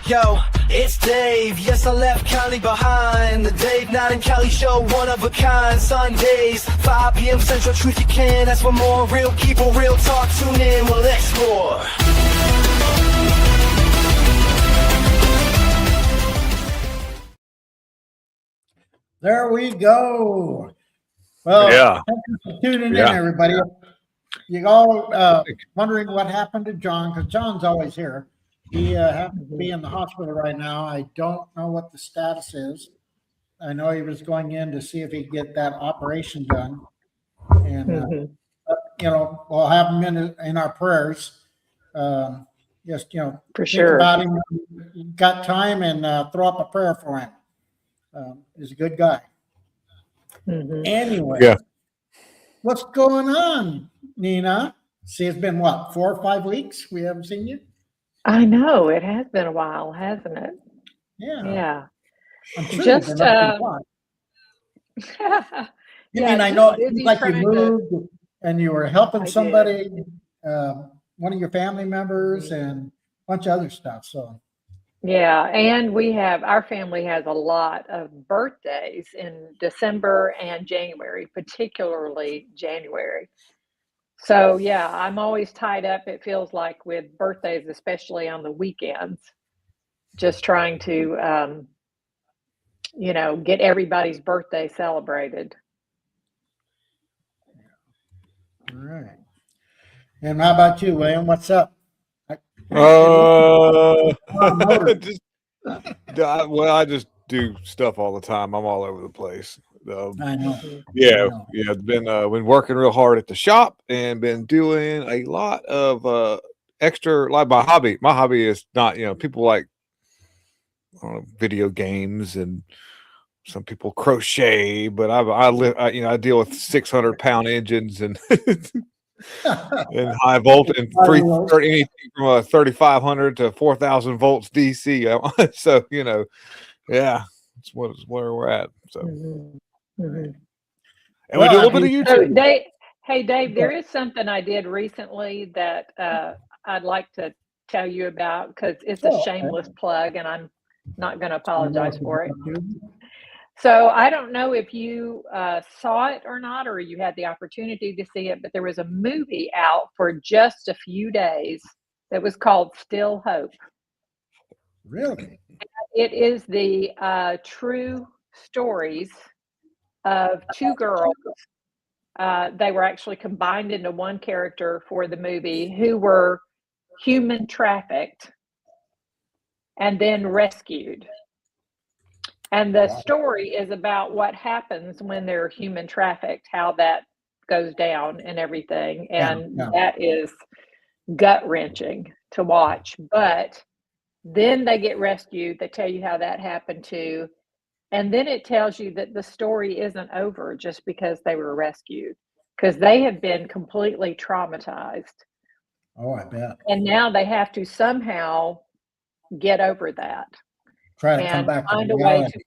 Yo, it's Dave. Yes, I left Cali behind. The Dave Not and Cali Show, one of a kind. Sundays, 5 p.m. Central. Truth you can. That's for more real people, real talk. Tune in, we'll explore. There we go. Well, Yeah. thank you for tuning in, everybody. You all wondering what happened to John, because John's always here. He happens to be in the hospital right now. I don't know what the status is. I know he was going in to see if he could get that operation done. And, we'll have him in our prayers. Just, For think sure. about him. Got time and throw up a prayer for him. He's a good guy. Anyway, what's going on, Nina? See, it's been what, 4 or 5 weeks? We haven't seen you. I know it has been a while, hasn't it? Yeah. I'm sure Just you've been up to a lot. I know it seems like you moved and you were helping somebody, one of your family members, and a bunch of other stuff. So. Yeah, and our family has a lot of birthdays in December and January, particularly January. So yeah, I'm always tied up, it feels like, with birthdays, especially on the weekends, just trying to, get everybody's birthday celebrated. All right. And how about you, William? What's up? I just do stuff all the time. I'm all over the place. I know. Been working real hard at the shop and been doing a lot of extra. Like my hobby is not, people like video games, and some people crochet, but I deal with 600-pound engines and and high voltage, and anything from 3,500 to 4,000 volts DC. So it's where we're at. So, and we do a little bit of YouTube. So Dave, there is something I did recently that I'd like to tell you about, because it's a shameless plug, and I'm not going to apologize for it. So I don't know if you saw it or not, or you had the opportunity to see it, but there was a movie out for just a few days that was called Still Hope. Really? It is the true stories of 2 girls. They were actually combined into one character for the movie, who were human trafficked and then rescued. And the story is about what happens when they're human trafficked, how that goes down and everything. And that is gut-wrenching to watch. But then they get rescued. They tell you how that happened too. And then it tells you that the story isn't over just because they were rescued, because they have been completely traumatized. Oh, I bet. And now they have to somehow get over that. Try to come back, find a way to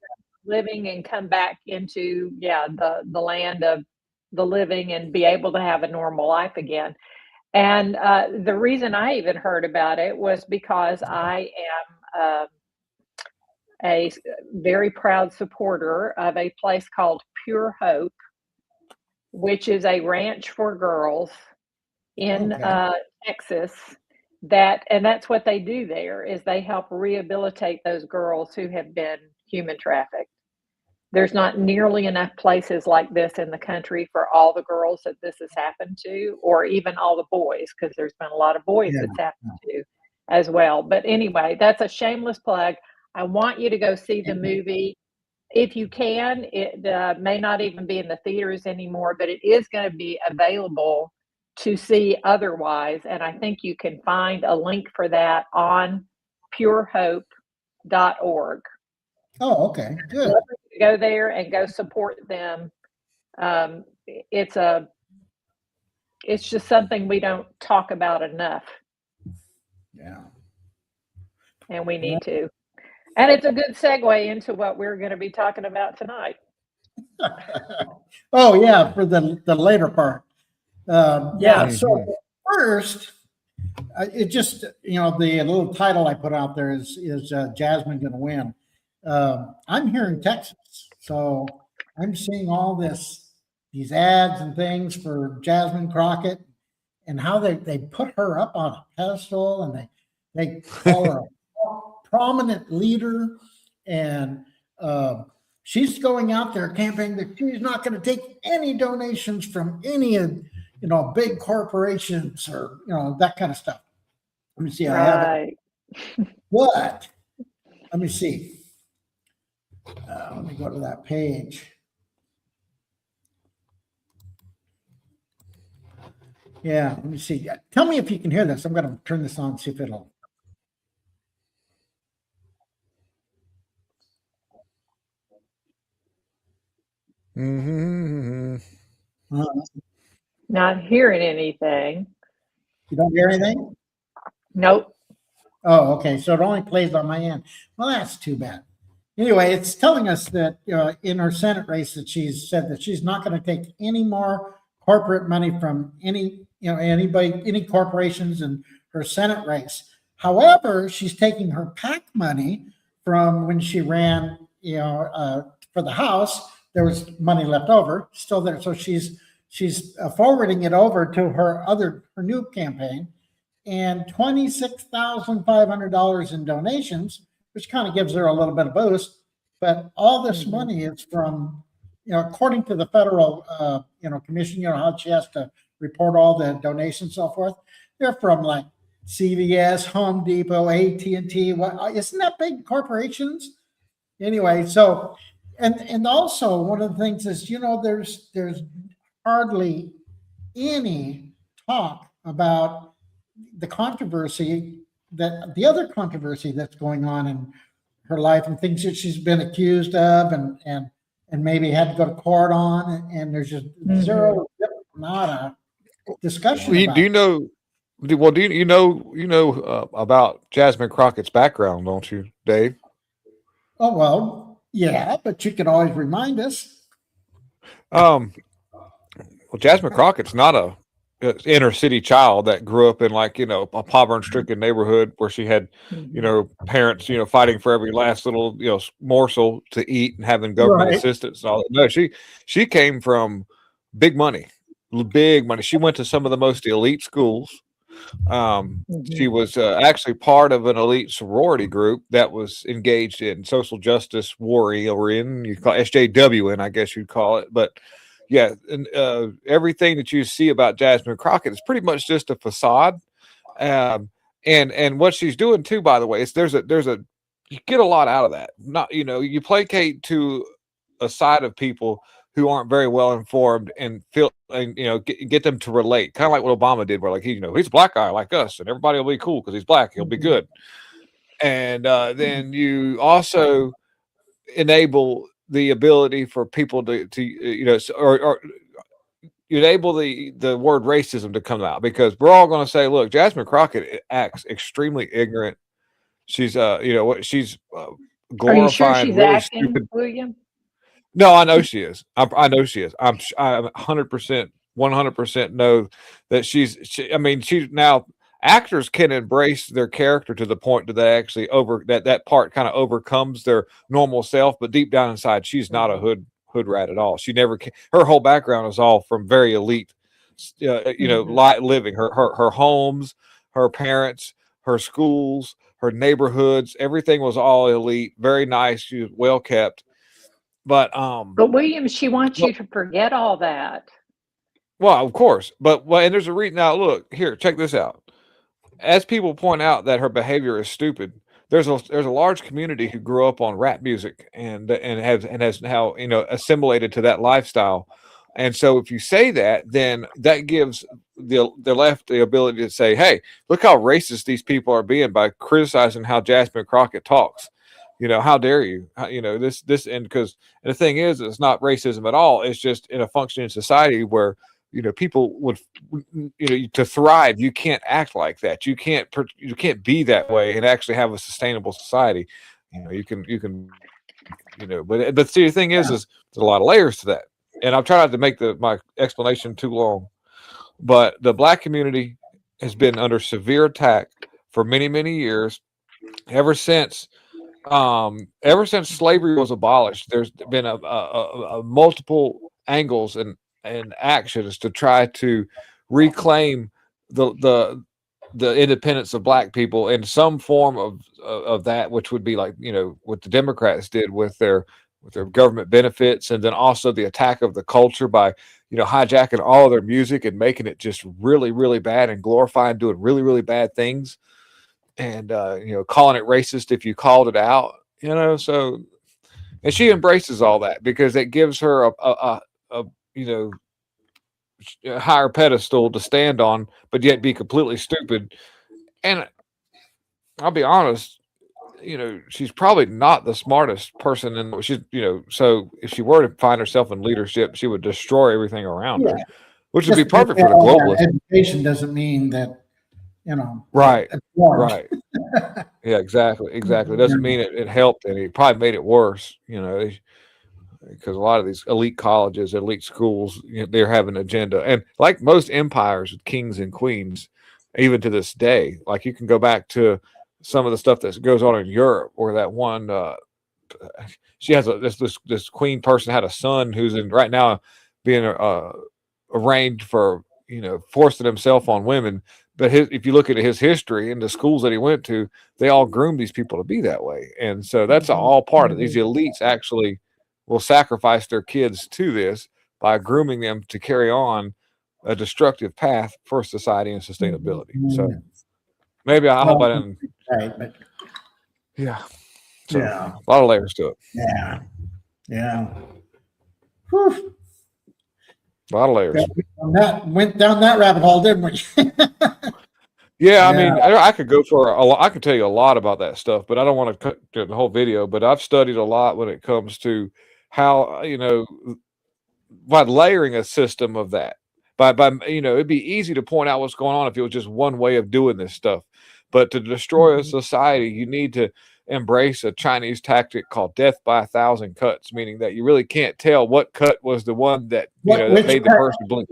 living and come back into the land of the living and be able to have a normal life again. And the reason I even heard about it was because I am a very proud supporter of a place called Pure Hope, which is a ranch for girls in Texas. And that's what they do there, is they help rehabilitate those girls who have been human trafficked. There's not nearly enough places like this in the country for all the girls that this has happened to, or even all the boys, because there's been a lot of boys that's happened to as well. But anyway, that's a shameless plug. I want you to go see the movie if you can. It may not even be in the theaters anymore, but it is going to be available to see otherwise. And I think you can find a link for that on purehope.org. Oh, okay, good. Go there and go support them. It's just something we don't talk about enough. Yeah. And we need to. And it's a good segue into what we're going to be talking about tonight. Oh, yeah, for the later part. So first, it just, the little title I put out there is Jasmine going to win? I'm here in Texas, so I'm seeing all these ads and things for Jasmine Crockett, and how they put her up on a pedestal, and they call her a prominent leader, and she's going out there campaigning that she's not going to take any donations from any of big corporations or that kind of stuff. Let me see. I have it. But let me see. Let me go to that page. Yeah, let me see. Tell me if you can hear this. I'm going to turn this on, see if it'll. Mm-hmm. Not hearing anything. You don't hear anything? Nope. Oh, okay. So it only plays on my end. Well, that's too bad. Anyway, it's telling us that in her Senate race that she's said that she's not going to take any more corporate money from anybody, any corporations in her Senate race. However, she's taking her PAC money from when she ran, for the House. There was money left over, still there. So she's forwarding it over to her new campaign, and $26,500 in donations, which kind of gives her a little bit of boost. But all this money is from, according to the federal, commission, how she has to report all the donations and so forth. They're from like CVS, Home Depot, AT&T. Isn't that big corporations? Anyway, so, and also one of the things is, there's hardly any talk about the other controversy that's going on in her life, and things that she's been accused of and maybe had to go to court on, and there's just zero, not a discussion. Do you know about Jasmine Crockett's background, don't you, Dave? Oh, well, yeah, but you could always remind us. Well, Jasmine Crockett's not a inner city child that grew up in a poverty-stricken neighborhood where she had parents fighting for every last little morsel to eat and having government assistance and all that. No, she came from big money. She went to some of the most elite schools. She was actually part of an elite sorority group that was engaged in social justice warrior, you call SJW, I guess you'd call it. But yeah, and everything that you see about Jasmine Crockett is pretty much just a facade. And what she's doing too, by the way, is there's a you get a lot out of that. Not you placate to a side of people who aren't very well informed and feel and get them to relate, kind of like what Obama did, where he's a black guy like us, and everybody will be cool because he's black, he'll be good. And then you also enable the ability for people to or you enable the word racism to come out, because we're all going to say, look, Jasmine Crockett acts extremely ignorant. She's she's glorifying. Are you sure she's really acting, stupid, William? No, I know she is. I know she is. I'm 100% know that she's now, actors can embrace their character to the point that they actually that part kind of overcomes their normal self, but deep down inside, she's not a hood rat at all. She never her whole background is all from very elite, light living. Her homes, her parents, her schools, her neighborhoods, everything was all elite, very nice. She was well kept. But William, she wants you to forget all that. Well, of course, and there's a reason. Now, look here, check this out. As people point out that her behavior is stupid, there's a large community who grew up on rap music and has now assimilated to that lifestyle. And so, if you say that, then that gives the left the ability to say, "Hey, look how racist these people are being by criticizing how Jasmine Crockett talks." How dare you? This, and because the thing is, it's not racism at all. It's just in a functioning society where people would, to thrive, you can't act like that. You can't be that way and actually have a sustainable society. You can, but see, the thing is there's a lot of layers to that, and I'm trying not to make my explanation too long. But the black community has been under severe attack for many, many years. Ever since slavery was abolished, there's been a multiple angles and actions to try to reclaim the independence of black people in some form of that, which would be like, you know, what the Democrats did with their government benefits, and then also the attack of the culture by, you know, hijacking all of their music and making it just really, really bad and glorifying doing really, really bad things, and you know, calling it racist if you called it out, you know. So, and she embraces all that because it gives her a you know, a higher pedestal to stand on, but yet be completely stupid. And I'll be honest, you know, she's probably not the smartest person in she's, you know, so if she were to find herself in leadership, she would destroy everything around her, which would be perfect for the globalists. Education doesn't mean that, you know, right. Yeah, exactly. It doesn't mean it helped, and it probably made it worse, you know, because a lot of these elite colleges, elite schools, you know, they're having an agenda. And like most empires with kings and queens, even to this day, like you can go back to some of the stuff that goes on in Europe, where that one, she has this queen person had a son who's in right now being arraigned for, you know, forcing himself on women. But if you look at his history and the schools that he went to, they all groomed these people to be that way. And so that's all part of these elites actually will sacrifice their kids to this by grooming them to carry on a destructive path for society and sustainability. So maybe I hope I didn't. Right, but yeah. So, a lot of layers to it. Yeah. Whew. A lot of layers. Went down that rabbit hole, didn't we? Yeah, I mean, I could go for I could tell you a lot about that stuff, but I don't want to cut the whole video. But I've studied a lot when it comes to how, you know, by layering a system of that, by you know, it'd be easy to point out what's going on if it was just one way of doing this stuff. But to destroy a society, you need to embrace a Chinese tactic called death by 1,000 cuts, meaning that you really can't tell what cut was the one that, you know, that made the person blink.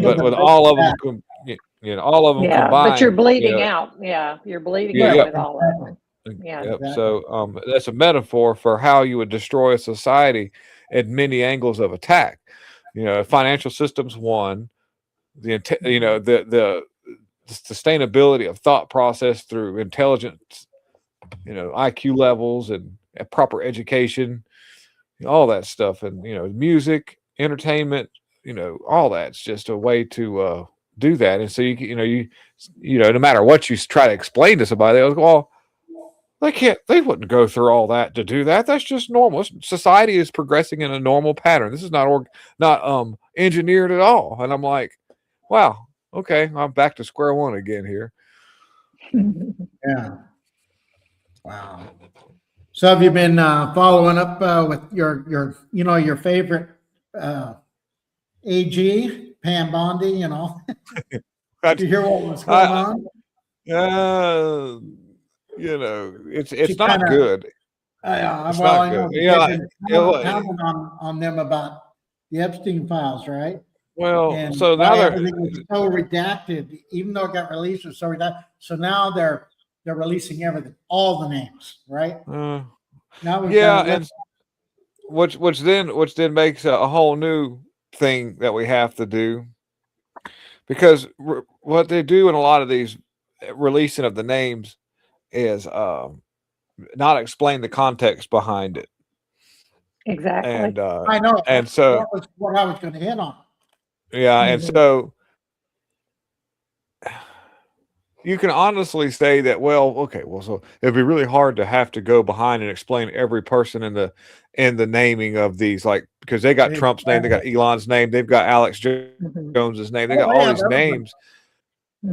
But with all of them, you know, all of them combined. But you're bleeding you know, out. Yeah, you're bleeding out with all of them. Yeah. Exactly. So that's a metaphor for how you would destroy a society at many angles of attack. You know, financial systems one, you know, the sustainability of thought process through intelligence, you know, IQ levels and proper education, you know, all that stuff, and, you know, music, entertainment, you know, all that's just a way to do that. And so you know, no matter what you try to explain to somebody, they'll go, well, they wouldn't go through all that to do that. That's just normal. Society is progressing in a normal pattern. This is not engineered at all. And I'm like, wow, okay, I'm back to square one again here. Yeah. Wow. So have you been following up with your favorite AG, Pam Bondi, you know? Did you hear what was going on? You know, it's not good. It's not good. Yeah, on them about the Epstein files, right? Well, and so now everything was so redacted, even though it got released, it was so redacted. So now they're releasing everything, all the names, right? And which then makes a whole new thing that we have to do, because what they do in a lot of these releasing of the names is not explain the context behind it. Exactly. And I know. And so that was what I was going to hit on. Yeah, and so you can honestly say that, so it'd be really hard to have to go behind and explain every person in the naming of these, like, because they got Trump's name, they got Elon's name, they've got Alex Jones's name, they got all these names.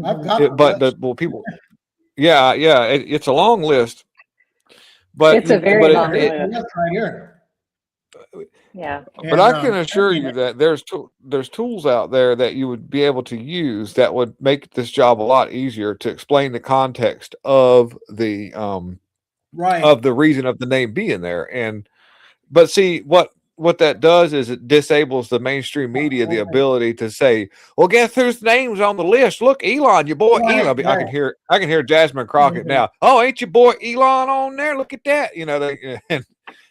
I've got people, it's a long list, but it's a very long list right here. Yeah. But I can assure you that there's tools out there that you would be able to use that would make this job a lot easier to explain the context of the right, of the reason of the name being there. But see, what what that does is it disables the mainstream media the ability to say, well, guess whose name's on the list? Look, Elon, your boy Elon. I can hear Jasmine Crockett now. Oh, ain't your boy Elon on there? Look at that. You know, they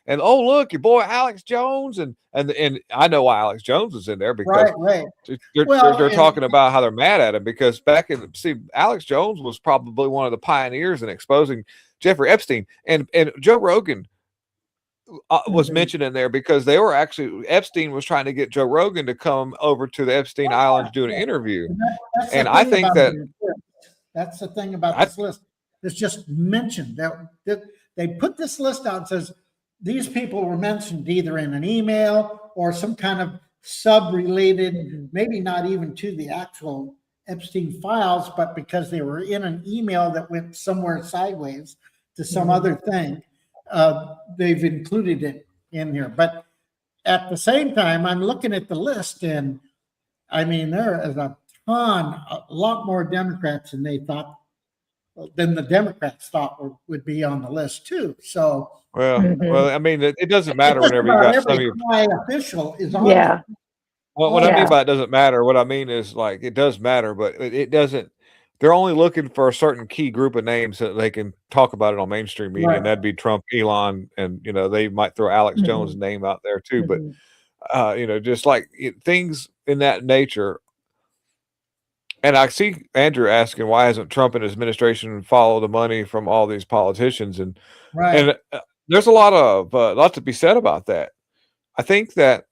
and oh, look, your boy Alex Jones, and I know why Alex Jones is in there, because they're talking about how they're mad at him, because Alex Jones was probably one of the pioneers in exposing Jeffrey Epstein, and Joe Rogan was mentioned in there, because they were actually, Epstein was trying to get Joe Rogan to come over to the Epstein Island to do an interview. And I think that's the thing about this list. It's just mentioned that they put this list out and says these people were mentioned either in an email or some kind of sub-related, maybe not even to the actual Epstein files, but because they were in an email that went somewhere sideways to some other thing. They've included it in here. But at the same time, I'm looking at the list, and I mean, there is a lot more Democrats than the Democrats thought would be on the list too. So, well, I mean, it doesn't matter whenever you got some of your high official is on there. Well, what I mean by it doesn't matter, what I mean is, like, it does matter, but it doesn't. They're only looking for a certain key group of names that they can talk about it on mainstream media, and that'd be Trump, Elon, and they might throw Alex Jones' name out there too. But just like things in that nature. And I see Andrew asking, why hasn't Trump and his administration followed the money from all these politicians? And there's a lot to be said about that. I think that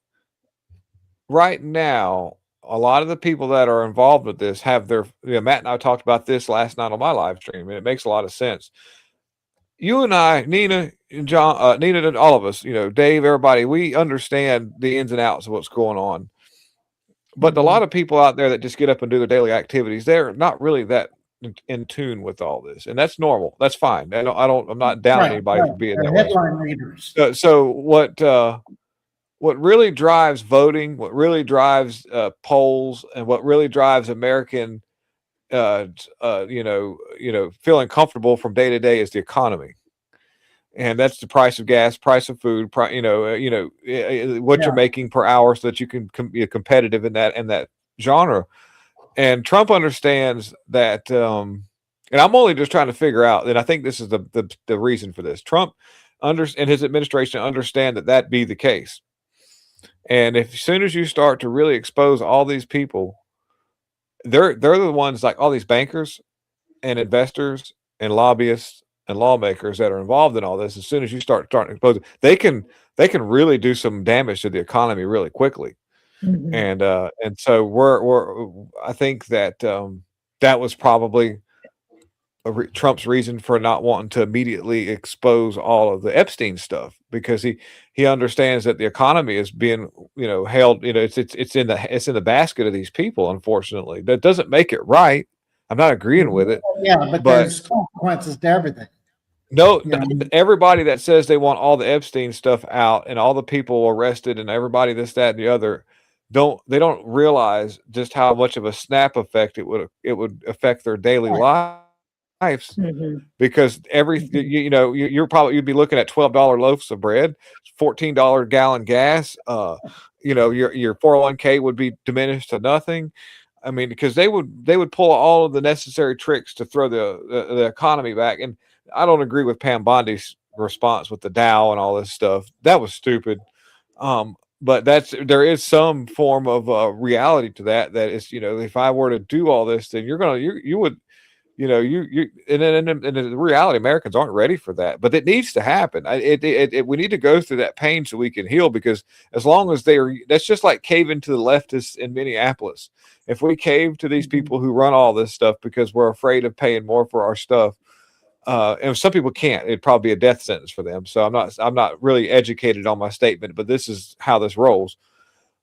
right now, a lot of the people that are involved with this have their, Matt and I talked about this last night on my live stream, and it makes a lot of sense. You and I, Nina and John, Nina and all of us, Dave, everybody, we understand the ins and outs of what's going on. But a lot of people out there that just get up and do their daily activities, they're not really that in tune with all this, and that's normal. That's fine. I'm not downing anybody for being that way. Headline readers. So what really drives voting, what really drives polls, and what really drives American, feeling comfortable from day to day is the economy, and that's the price of gas, price of food, what you're making per hour, so that you can be competitive in that genre. And Trump understands that, and I'm only just trying to figure out, and I think this is the reason for this. Trump and his administration understand that be the case. And as soon as you start to really expose all these people, they're the ones, like all these bankers and investors and lobbyists and lawmakers that are involved in all this. As soon as you start exposing, they can really do some damage to the economy really quickly. And so I think that that was probably Trump's reason for not wanting to immediately expose all of the Epstein stuff, because he understands that the economy is being held, it's in the basket of these people. Unfortunately, that doesn't make it right. I'm not agreeing with it. But there's consequences to everything. No, everybody that says they want all the Epstein stuff out and all the people arrested and everybody this, that, and the other, they don't realize just how much of a snap effect it would affect their daily lives. Because you'd be looking at $12 loaves of bread, $14 gallon gas. Your 401k would be diminished to nothing. I mean, because they would pull all of the necessary tricks to throw the economy back. And I don't agree with Pam Bondi's response with the Dow and all this stuff. That was stupid. But there is some form of reality to that. That is, if I were to do all this, then you would. And the reality, Americans aren't ready for that, but it needs to happen. We need to go through that pain so we can heal, because as long as that's just like caving to the leftists in Minneapolis. If we cave to these people who run all this stuff because we're afraid of paying more for our stuff, and some people can't, it'd probably be a death sentence for them. So I'm not really educated on my statement, but this is how this rolls.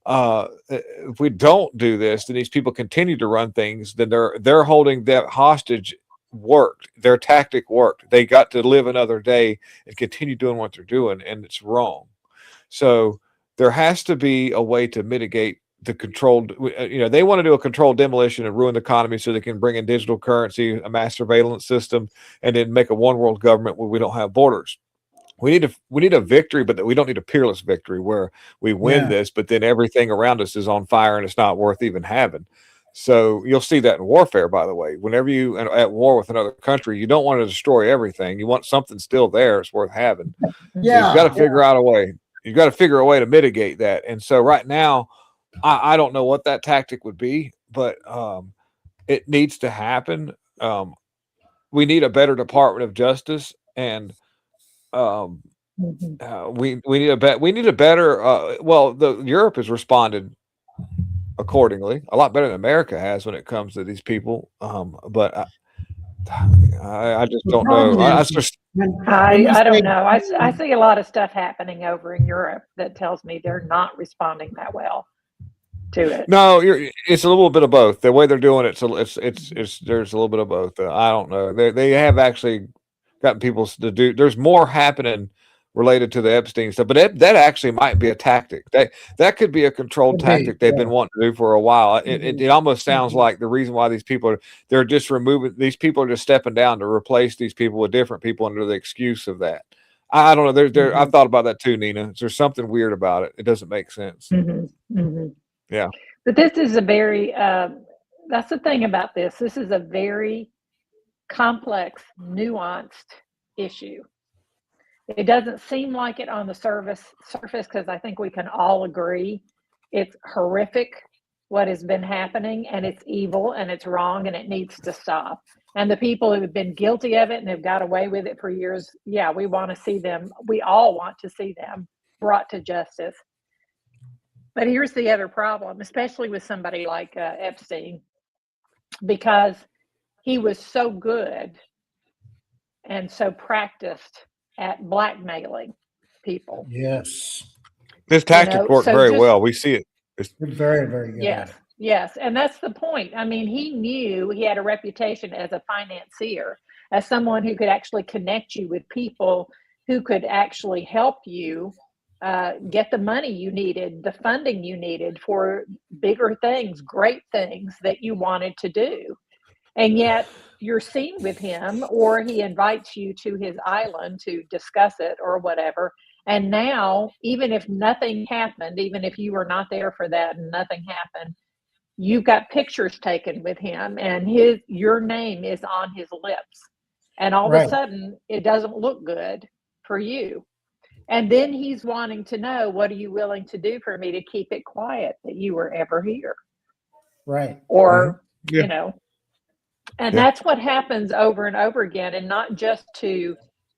If we don't do this, then these people continue to run things, then they're holding that hostage. Worked, their tactic worked. They got to live another day and continue doing what they're doing, and it's wrong. So there has to be a way to mitigate the controlled, they want to do a controlled demolition and ruin the economy so they can bring in digital currency, a mass surveillance system, and then make a one world government where we don't have borders. we need a victory, but we don't need a peerless victory where we win this, but then everything around us is on fire and it's not worth even having. So you'll see that in warfare, by the way. Whenever you are at war with another country, you don't want to destroy everything. You want something still there. It's worth having. Yeah. So you've got to figure out a way. You've got to figure a way to mitigate that. And so right now, I don't know what that tactic would be, but it needs to happen. We need a better Department of Justice, and we need a better. Well, the Europe has responded accordingly, a lot better than America has when it comes to these people. But I just don't know. I don't know. I see a lot of stuff happening over in Europe that tells me they're not responding that well to it. No, it's a little bit of both. The way they're doing it, so it's there's a little bit of both. I don't know. They have actually gotten people to do. There's more happening related to the Epstein stuff, but that actually might be a tactic. That could be a controlled tactic they've been wanting to do for a while. It almost sounds like the reason why these people they're just removing these people are just stepping down to replace these people with different people under the excuse of that. I don't know. I've thought about that too, Nina. There's something weird about it. It doesn't make sense. Yeah. But this is a very, that's the thing about this. This is a very complex, nuanced issue. It doesn't seem like it on the surface because I think we can all agree it's horrific what has been happening, and it's evil and it's wrong and it needs to stop. And the people who have been guilty of it and have got away with it for years, yeah, we want to see them. We all want to see them brought to justice. But here's the other problem, especially with somebody like Epstein, because he was so good and so practiced at blackmailing people. Yes. His tactic worked very well. We see it. It's very, very good. Yes. Yes. And that's the point. I mean, he knew he had a reputation as a financier, as someone who could actually connect you with people who could actually help you get the money you needed, the funding you needed for bigger things, great things that you wanted to do. And yet you're seen with him, or he invites you to his island to discuss it or whatever. And now, even if nothing happened, even if you were not there for that and nothing happened, you've got pictures taken with him and your name is on his lips. And all of a sudden it doesn't look good for you. And then he's wanting to know, what are you willing to do for me to keep it quiet that you were ever here? Right. Or, you know, and that's what happens over and over again, and not just to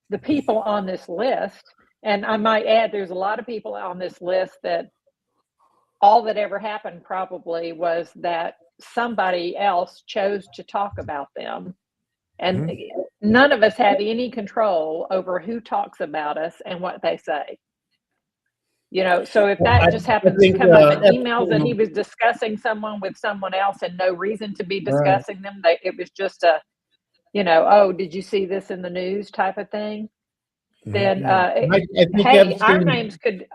the people on this list. And I might add, there's a lot of people on this list that all that ever happened probably was that somebody else chose to talk about them. And none of us have any control over who talks about us and what they say. You know, so if that just happens to come up in emails that he was discussing someone with someone else and no reason to be discussing them, it was just a, you know, oh, did you see this in the news type of thing? Then, hey, our names could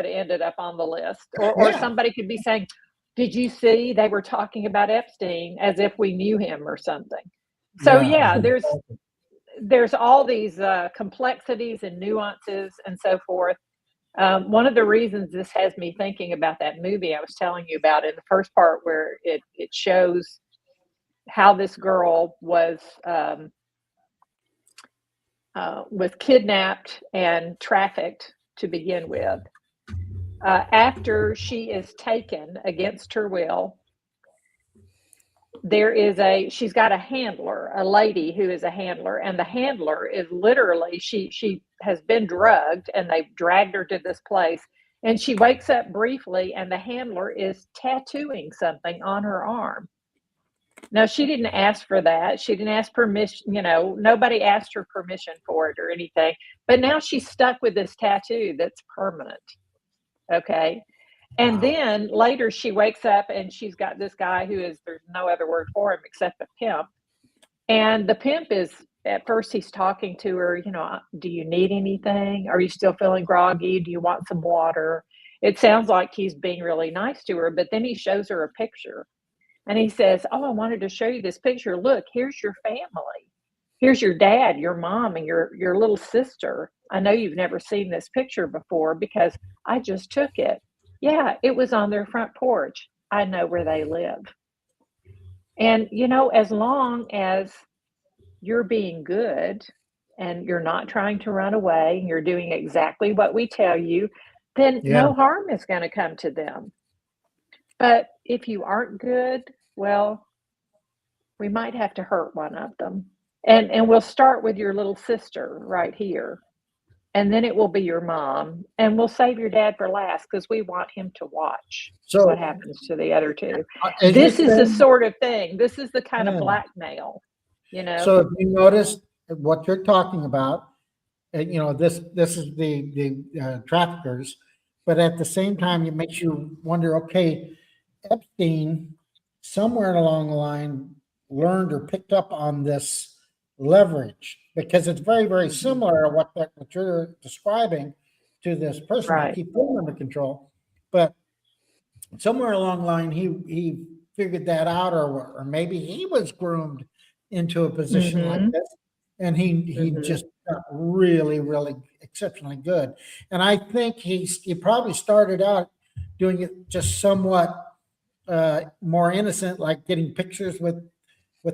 have ended up on the list, or somebody could be saying, did you see they were talking about Epstein as if we knew him or something? So there's all these complexities and nuances and so forth. One of the reasons this has me thinking about that movie I was telling you about in the first part, where it shows how this girl was kidnapped and trafficked to begin with. After she is taken against her will, she's got a handler, a lady who is a handler, and the handler is literally, she has been drugged and they've dragged her to this place, and she wakes up briefly and the handler is tattooing something on her arm. Now, she didn't ask for that. She didn't ask permission, you know, nobody asked her permission for it or anything, but now she's stuck with this tattoo that's permanent. Okay. And then later she wakes up and she's got this guy who is, there's no other word for him except a pimp. And the pimp is, at first he's talking to her, you know, do you need anything? Are you still feeling groggy? Do you want some water? It sounds like he's being really nice to her, but then he shows her a picture and he says, oh, I wanted to show you this picture. Look, here's your family. here's your dad, your mom, and your little sister. I know you've never seen this picture before because I just took it. Yeah, it was on their front porch. I know where they live. And, as long as you're being good and you're not trying to run away, and you're doing exactly what we tell you, then Yeah. no harm is going to come to them. But if you aren't good, well, we might have to hurt one of them. And we'll start with your little sister right here. And then it will be your mom. And we'll save your dad for last because we want him to watch So what happens to the other two. as This you is the said, sort of thing. This is the kind of yeah. blackmail, So if you notice what you're talking about, this is the traffickers, but at the same time, it makes you wonder. Okay, Epstein, somewhere along the line, learned or picked up on this leverage because it's very, very similar to what you're describing to this person to right? keep them under control. But somewhere along the line, he figured that out, or maybe he was groomed into a position like Mm-hmm. this, and he Mm-hmm. just got really, really exceptionally good. And I think he probably started out doing it just somewhat more innocent, like getting pictures with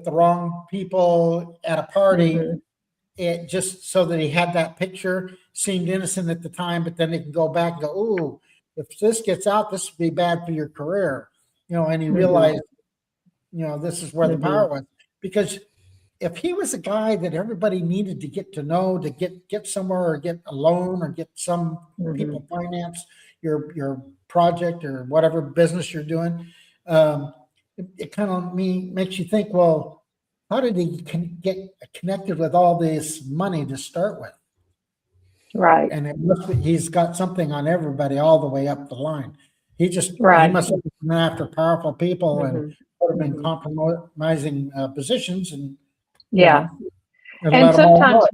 the wrong people at a party. Mm-hmm. It just so that he had that picture seemed innocent at the time, but then he can go back and go, "Ooh, if this gets out, this would be bad for your career," And he Mm-hmm. realized, this is where the power was, because if he was a guy that everybody needed to get to know to get somewhere or get a loan or get some Mm-hmm. people finance your project or whatever business you're doing, it kind of makes you think, well, how did he get connected with all this money to start with? Right. And he's got something on everybody all the way up the line. He Right. must have been after powerful people and Mm-hmm. put them in Mm-hmm. compromising positions, and Yeah. and And let them all know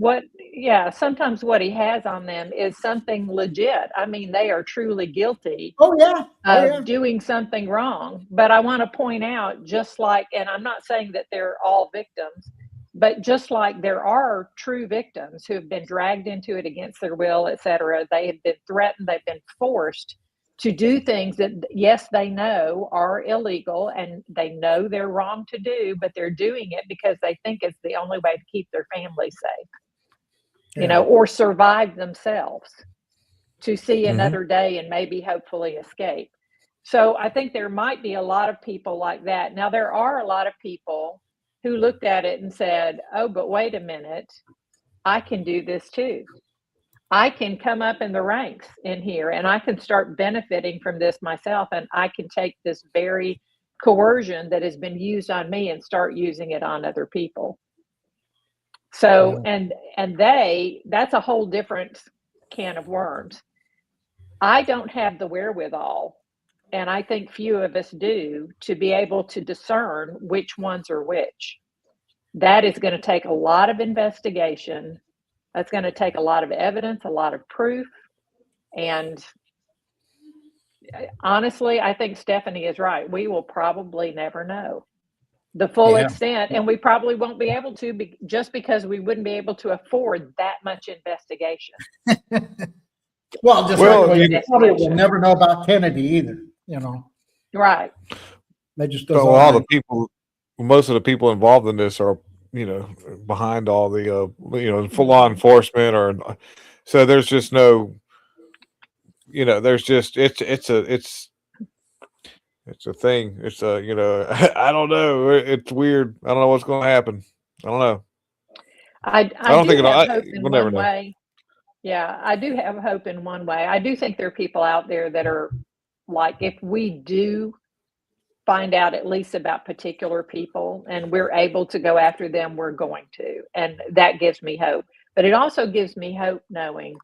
sometimes what he has on them is something legit. I mean, they are truly guilty Oh yeah, oh yeah. of doing something wrong. But I want to point out, just like, and I'm not saying that they're all victims, but just like there are true victims who have been dragged into it against their will, et cetera, they have been threatened, they've been forced to do things that, yes, they know are illegal and they know they're wrong to do, but they're doing it because they think it's the only way to keep their family safe, Yeah. or survive themselves to see Mhm. another day and maybe hopefully escape. So I think there might be a lot of people like that. Now, there are a lot of people who looked at it and said, oh, but wait a minute, I can do this too. I can come up in the ranks in here and I can start benefiting from this myself. And I can take this very coercion that has been used on me and start using it on other people. So, and that's a whole different can of worms. I don't have the wherewithal, and I think few of us do, to be able to discern which ones are which. That is going to take a lot of investigation. That's going to take a lot of evidence, a lot of proof. And honestly, I think Stephanie is right. We will probably never know the full Yeah. extent, and we probably won't be able to just because we wouldn't be able to afford that much investigation. Well, just Well, like you- you probably will never know about Kennedy either. Right. That just goes So on. all the people, most of the people involved in this are, behind all the, full law enforcement, or so there's just no, there's just it's a thing. It's a I don't know. It's weird. I don't know what's going to happen. I don't know. I don't do think have hope in we'll never one know. way. Yeah, I do have hope in one way. I do think there are people out there that are like, if we do find out at least about particular people and we're able to go after them, we're going to. And that gives me hope. But it also gives me hope knowing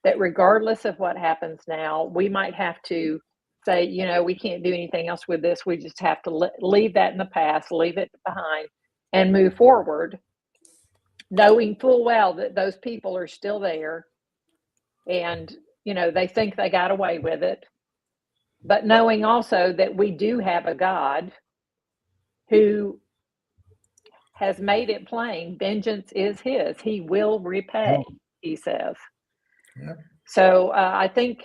that regardless of what happens now, we might have to say, we can't do anything else with this. We just have to leave that in the past, leave it behind, and move forward, knowing full well that those people are still there. And, they think they got away with it, but knowing also that we do have a God who has made it plain, vengeance is his. He will repay, he says. Yep. So I think,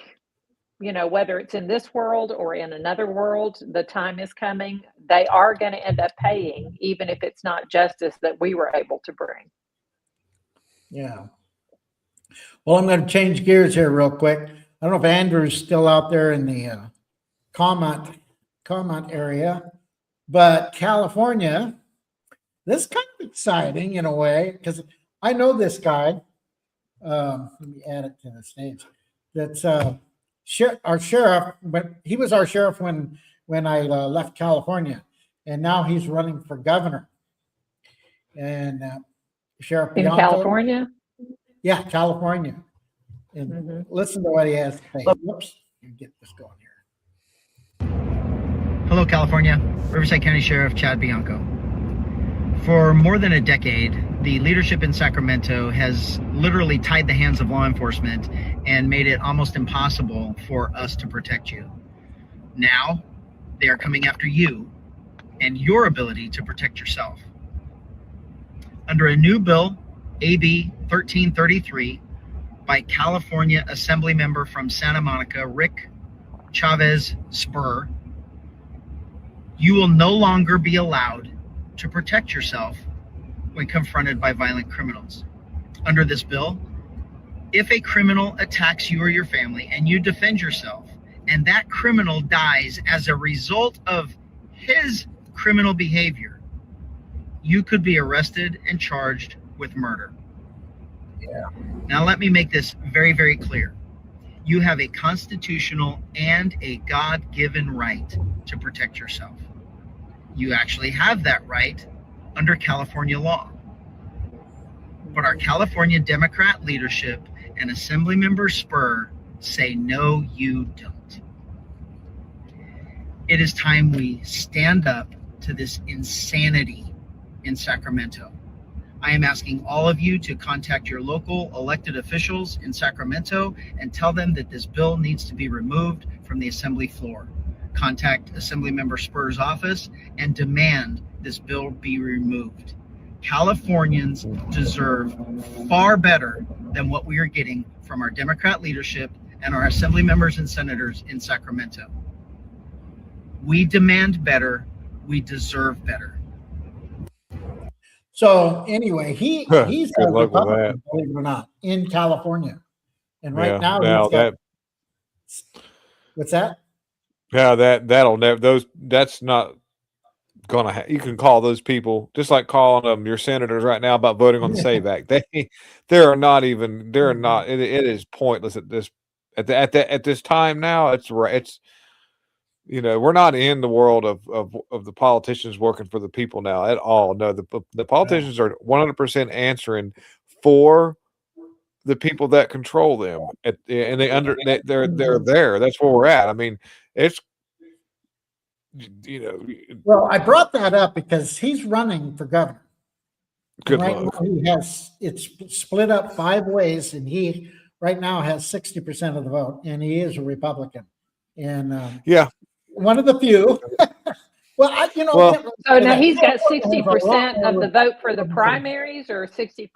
whether it's in this world or in another world, the time is coming. They are going to end up paying, even if it's not justice that we were able to bring. Yeah. Well, I'm going to change gears here real quick. I don't know if Andrew's still out there in the comment area, but California, this is kind of exciting in a way, because I know this guy. Let me add it to the stage. That's our sheriff, but he was our sheriff when I left California, and now he's running for governor. And Sheriff In Bianco, California? yeah, California. And listen to what he has to say. Whoops, let me get this going here. Hello, California. Riverside County Sheriff Chad Bianco. For more than a decade, the leadership in Sacramento has literally tied the hands of law enforcement and made it almost impossible for us to protect you. Now, they are coming after you and your ability to protect yourself. Under a new bill, AB 1333, by California Assembly member from Santa Monica, Rick Chavez Spur, you will no longer be allowed to protect yourself when confronted by violent criminals. Under this bill, if a criminal attacks you or your family and you defend yourself, and that criminal dies as a result of his criminal behavior, you could be arrested and charged with murder. Yeah. Now, let me make this very, very clear. You have a constitutional and a God-given right to protect yourself. You actually have that right under California law. But our California Democrat leadership and Assemblymember Spur say, no, you don't. It is time we stand up to this insanity in Sacramento. I am asking all of you to contact your local elected officials in Sacramento and tell them that this bill needs to be removed from the assembly floor. Contact Assemblymember Spur's office and demand this bill be removed. Californians deserve far better than what we are getting from our Democrat leadership and our assembly members and senators in Sacramento. We demand better. We deserve better. So anyway, he's Good a luck with Republican, that. believe it or not, in California. And right Yeah, now now he's got, what's that? Yeah, that'll never. That's not gonna. You can call those people just like calling them your senators right now about voting on the SAVE Act. They're not even. They're not. It is pointless at this time now. It's we're not in the world of the politicians working for the people now at all. No, the politicians are 100% answering for the people that control them, and they're there. That's where we're at. I mean, it's Well, I brought that up because he's running for governor. Good right luck. now it's split up 5 ways, and he right now has 60% of the vote, and he is a Republican. And yeah, one of the few. Well, So now he's got 60% of the vote for the primaries, or 60%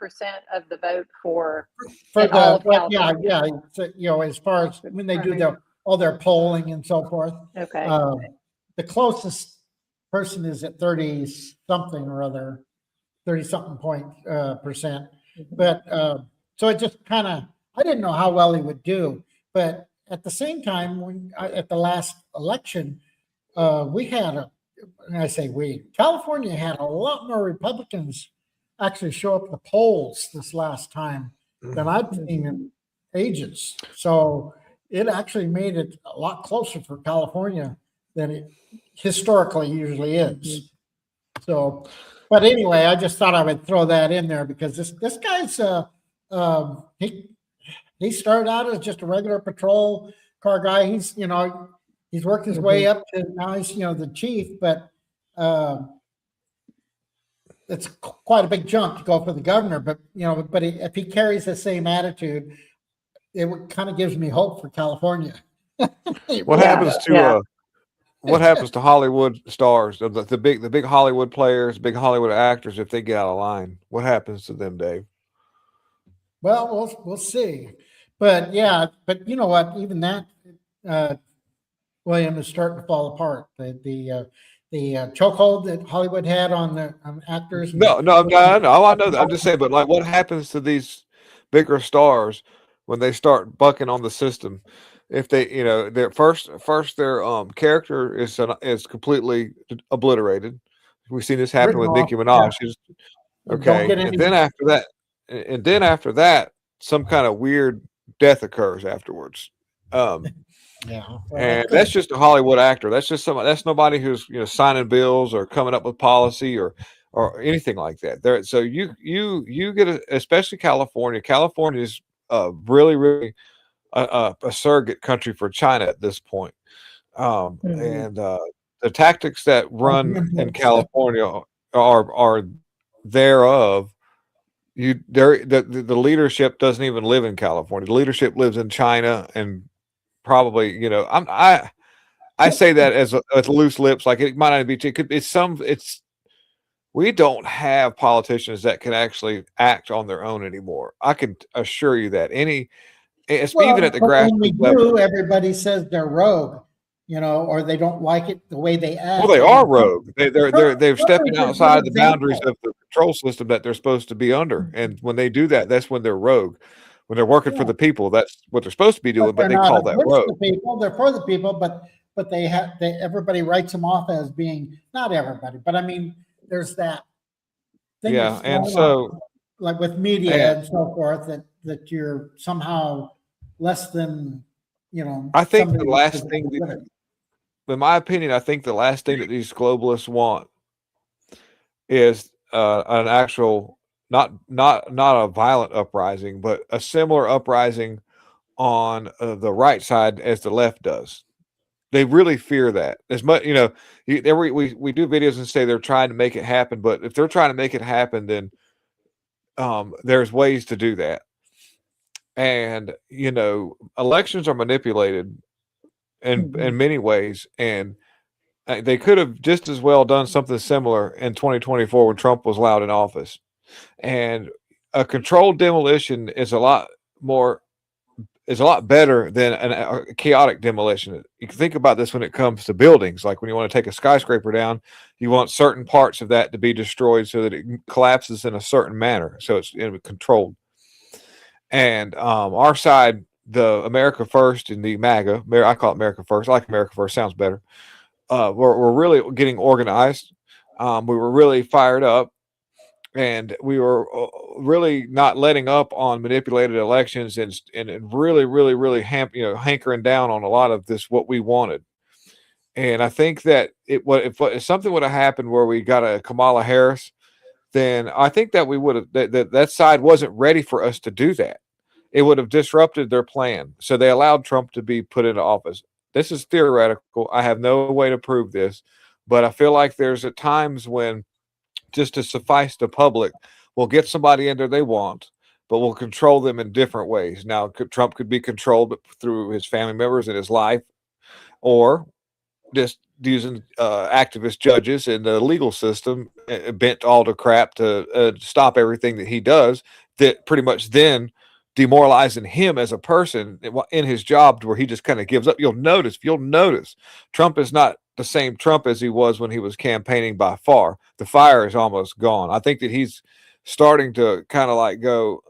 of the vote for all of California? Yeah. So, as far as when they do all their polling and so forth. Okay. The closest person is at 30 something or other, 30 something percent. But so it just kind of, I didn't know how well he would do. But at the same time, at the last election, we had California had a lot more Republicans actually show up at the polls this last time than I've seen in ages. So it actually made it a lot closer for California than it historically usually is. So, but anyway, I just thought I would throw that in there because this guy's he started out as just a regular patrol car guy. He's worked his way up to now he's the chief, but it's quite a big jump to go for the governor. But if he carries the same attitude, it kind of gives me hope for California. What happens to what happens to Hollywood stars, the big Hollywood players, big Hollywood actors, if they get out of line? What happens to them, Dave? Well, we'll see. But yeah, but you know what? Even that, uh, William, is starting to fall apart. The chokehold that Hollywood had on the actors. No, I know that. I'm just saying, but like, what happens to these bigger stars when they start bucking on the system? If they, their first their character is completely obliterated. We've seen this happen with Nicki Minaj. She's Don't get okay, any. and then after that, some kind of weird death occurs afterwards. Yeah, well, And that's just a Hollywood actor. That's just somebody. That's nobody who's signing bills or coming up with policy or anything like that. There, so you get especially California. California is really a surrogate country for China at this point. And the tactics that run in California are thereof. The leadership doesn't even live in California. The leadership lives in China and probably I say that as loose lips, like it might not be. We don't have politicians that can actually act on their own anymore. I can assure you that even at the grassroots level, everybody says they're rogue, or they don't like it the way they act. well, they are rogue. They're stepping outside the boundaries of the control system that they're supposed to be under, and when they do that, that's when they're rogue. When they're working for the people, that's what they're supposed to be doing, but they call that rogue. They're for the people, but everybody writes them off as being, not everybody, but I mean, there's that thing. Yeah, and so like with media and so forth, that you're somehow less than, I think the last thing, in my opinion, I think the last thing that these globalists want is an actual, not a violent uprising, but a similar uprising on the right side as the left does. They really fear that as much. We do videos and say they're trying to make it happen, but if they're trying to make it happen, then there's ways to do that. And elections are manipulated in many ways, and they could have just as well done something similar in 2024 when Trump was allowed in office. And a controlled demolition is a lot better than a chaotic demolition. You can think about this when it comes to buildings. Like when you want to take a skyscraper down, you want certain parts of that to be destroyed so that it collapses in a certain manner. So it's controlled. And our side, the America First and the MAGA, I call it America First. I like America First. Sounds better. We're really getting organized. We were really fired up. And we were really not letting up on manipulated elections and really hankering down on a lot of this, what we wanted. And I think that if something would have happened where we got a Kamala Harris, then I think that we would have, that side wasn't ready for us to do that. It would have disrupted their plan. So they allowed Trump to be put into office. This is theoretical. I have no way to prove this, but I feel like there's at times when, just to suffice the public, we'll get somebody in there they want, but we'll control them in different ways. Now, Trump could be controlled through his family members and his life, or just using activist judges in the legal system bent all to crap to stop everything that he does, that pretty much then demoralizing him as a person in his job, to where he just kind of gives up. You'll notice Trump is not the same Trump as he was when he was campaigning by far. The fire is almost gone. I think that he's starting to kind of like go,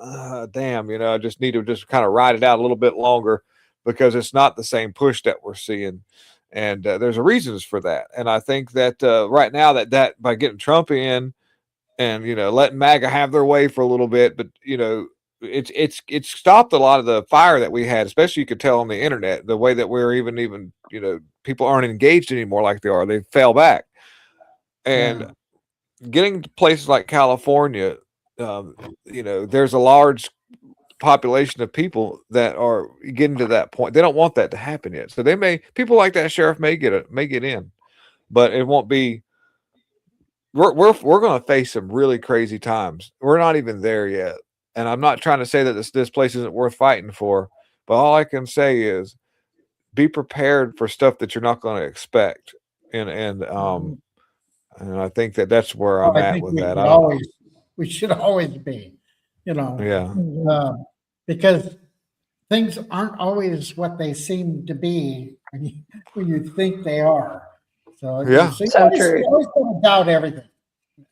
damn, I just need to just kind of ride it out a little bit longer, because it's not the same push that we're seeing. And there's reasons for that. And I think that right now that by getting Trump in and, letting MAGA have their way for a little bit, but, it's stopped a lot of the fire that we had, especially you could tell on the internet, the way that we're even, people aren't engaged anymore like they are. They fell back. And getting to places like California, there's a large population of people that are getting to that point. They don't want that to happen yet. So people like that sheriff may get in, but it won't be. We're going to face some really crazy times. We're not even there yet. And I'm not trying to say that this place isn't worth fighting for, but all I can say is be prepared for stuff that you're not going to expect. and I think that's where Well, I'm I at think with that. we should always be, you know, Yeah. because things aren't always what they seem to be when you think they are. So Yeah. so So true. you always got to doubt everything,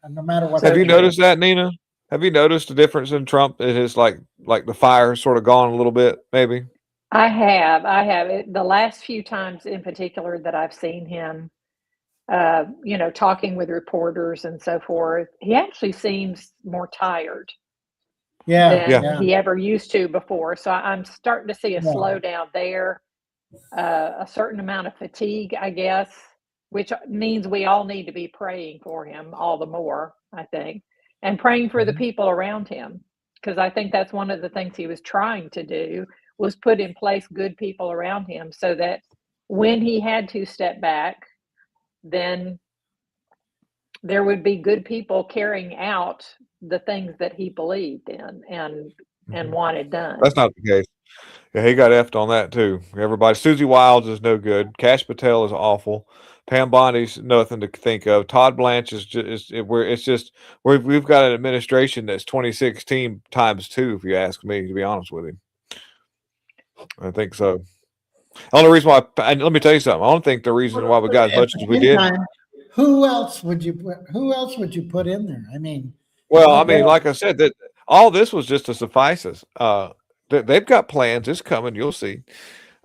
no matter what. Have So you true. noticed that, Nina? Have you noticed the difference in Trump? It is like the fire sort of gone a little bit, maybe. I have it the last few times in particular that I've seen him, talking with reporters and so forth. He actually seems more tired Yeah, Yeah. than he ever used to before. So I'm starting to see a Yeah. slowdown there, a certain amount of fatigue, I guess, which means we all need to be praying for him all the more, I think, and praying for the people around him. Because I think that's one of the things he was trying to do was put in place good people around him so that when he had to step back, then there would be good people carrying out the things that he believed in and wanted done. That's not the case. Yeah, he got effed on that too. Everybody, Susie Wiles is no good. Cash Patel is awful. Pam Bondi's nothing to think of. Todd Blanche is just we've got an administration that's 2016 times 2. If you ask me, to be honest with you, I think so. The only reason why, and let me tell you something. I don't think the reason why we got as At much the as we same did. time, who else would you put in there? I mean, Well, I mean, like I said, that all this was just to suffice us. They've got plans. It's coming. You'll see.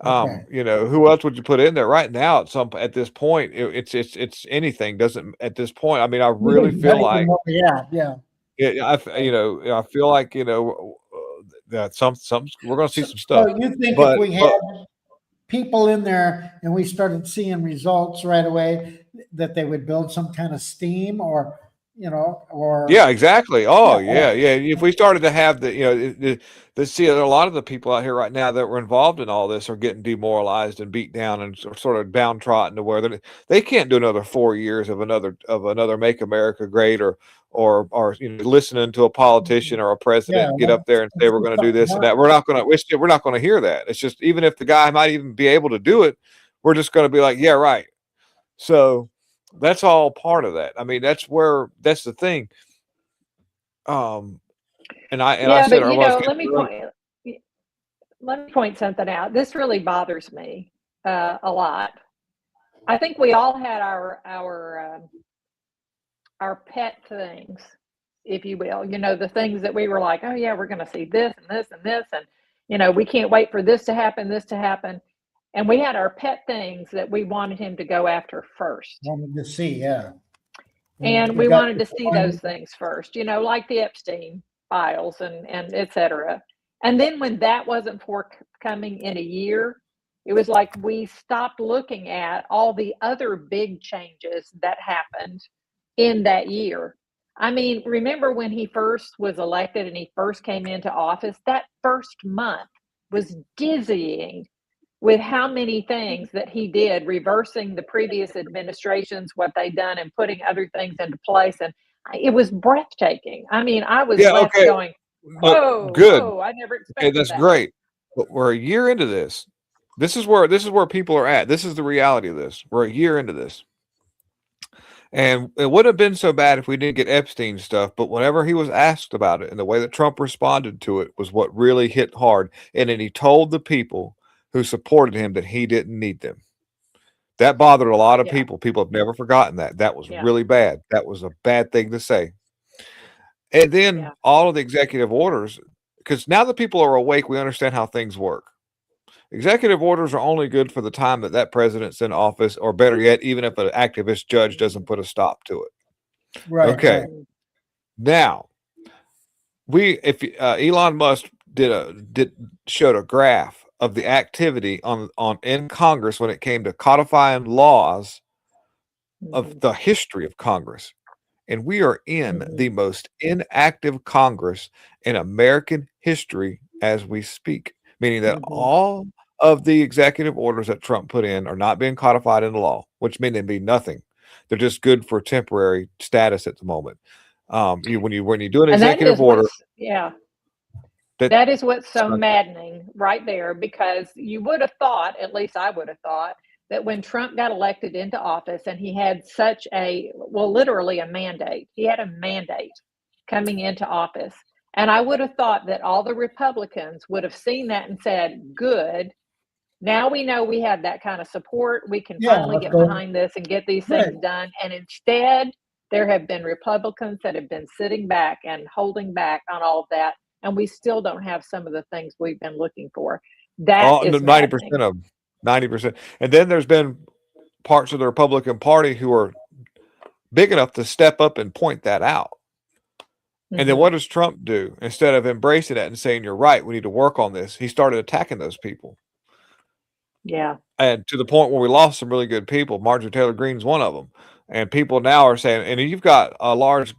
okay. Who else would you put in there right now? At this point, it's anything. Doesn't at this point. I mean, I really feel like Yeah. I feel like that some we're going to see some stuff. So you think if But we had people in there and we started seeing results right away, that they would build some kind of steam, or yeah, exactly. Oh, Yeah. yeah. If we started to have see a lot of the people out here right now that were involved in all this are getting demoralized and beat down and sort of downtrodden to where they can't do another 4 years of another Make America Great or listening to a politician or a president get up there and say we're going to do this and that. We're not going to hear that. It's just, even if the guy might even be able to do it, we're just going to be like, yeah, right. So that's all part of that. I mean, that's the thing. And I said, but let me point something out. This really bothers me a lot. I think we all had our pet things, if you will. The things that we were like, oh yeah, we're going to see this and this and this, and we can't wait for this to happen. And we had our pet things that we wanted him to go after first. Wanted to see, yeah. And we wanted to see those things first, like the Epstein files and et cetera. And then when that wasn't forthcoming in a year, it was like we stopped looking at all the other big changes that happened in that year. I mean, remember when he first was elected and he first came into office, that first month was dizzying with how many things that he did, reversing the previous administrations, what they'd done, and putting other things into place. And it was breathtaking. I mean, I was left going, whoa, good. Whoa, I never expected that's that. Great. But we're a year into this. This is where people are at. This is the reality of this. We're a year into this. And it wouldn't have been so bad if we didn't get Epstein stuff, but whenever he was asked about it and the way that Trump responded to it was what really hit hard. And then he told the people who supported him that he didn't need them. That bothered a lot of people. People have never forgotten that. That was really bad. That was a bad thing to say. And then all of the executive orders, because now that people are awake, we understand how things work. Executive orders are only good for the time that president's in office, or better yet, even if an activist judge doesn't put a stop to it. Right. Okay. Right. Now, if Elon Musk showed a graph of the activity in Congress when it came to codifying laws of the history of Congress. And we are in the most inactive Congress in American history as we speak, meaning that all of the executive orders that Trump put in are not being codified into law, which means they mean nothing. They're just good for temporary status at the moment. When you do an executive order, that is what's so maddening right there, because you would have thought, at least I would have thought, that when Trump got elected into office and he had such a, well, literally a mandate, he had a mandate coming into office. And I would have thought that all the Republicans would have seen that and said, good, now we know we have that kind of support. We can finally get behind this and get these things done. And instead, there have been Republicans that have been sitting back and holding back on all of that. And we still don't have some of the things we've been looking for. That is 90% of 90%. And then there's been parts of the Republican Party who are big enough to step up and point that out. And then what does Trump do? Instead of embracing that and saying, you're right, we need to work on this, he started attacking those people. Yeah. And to the point where we lost some really good people. Marjorie Taylor Greene's one of them. And people now are saying, and you've got a large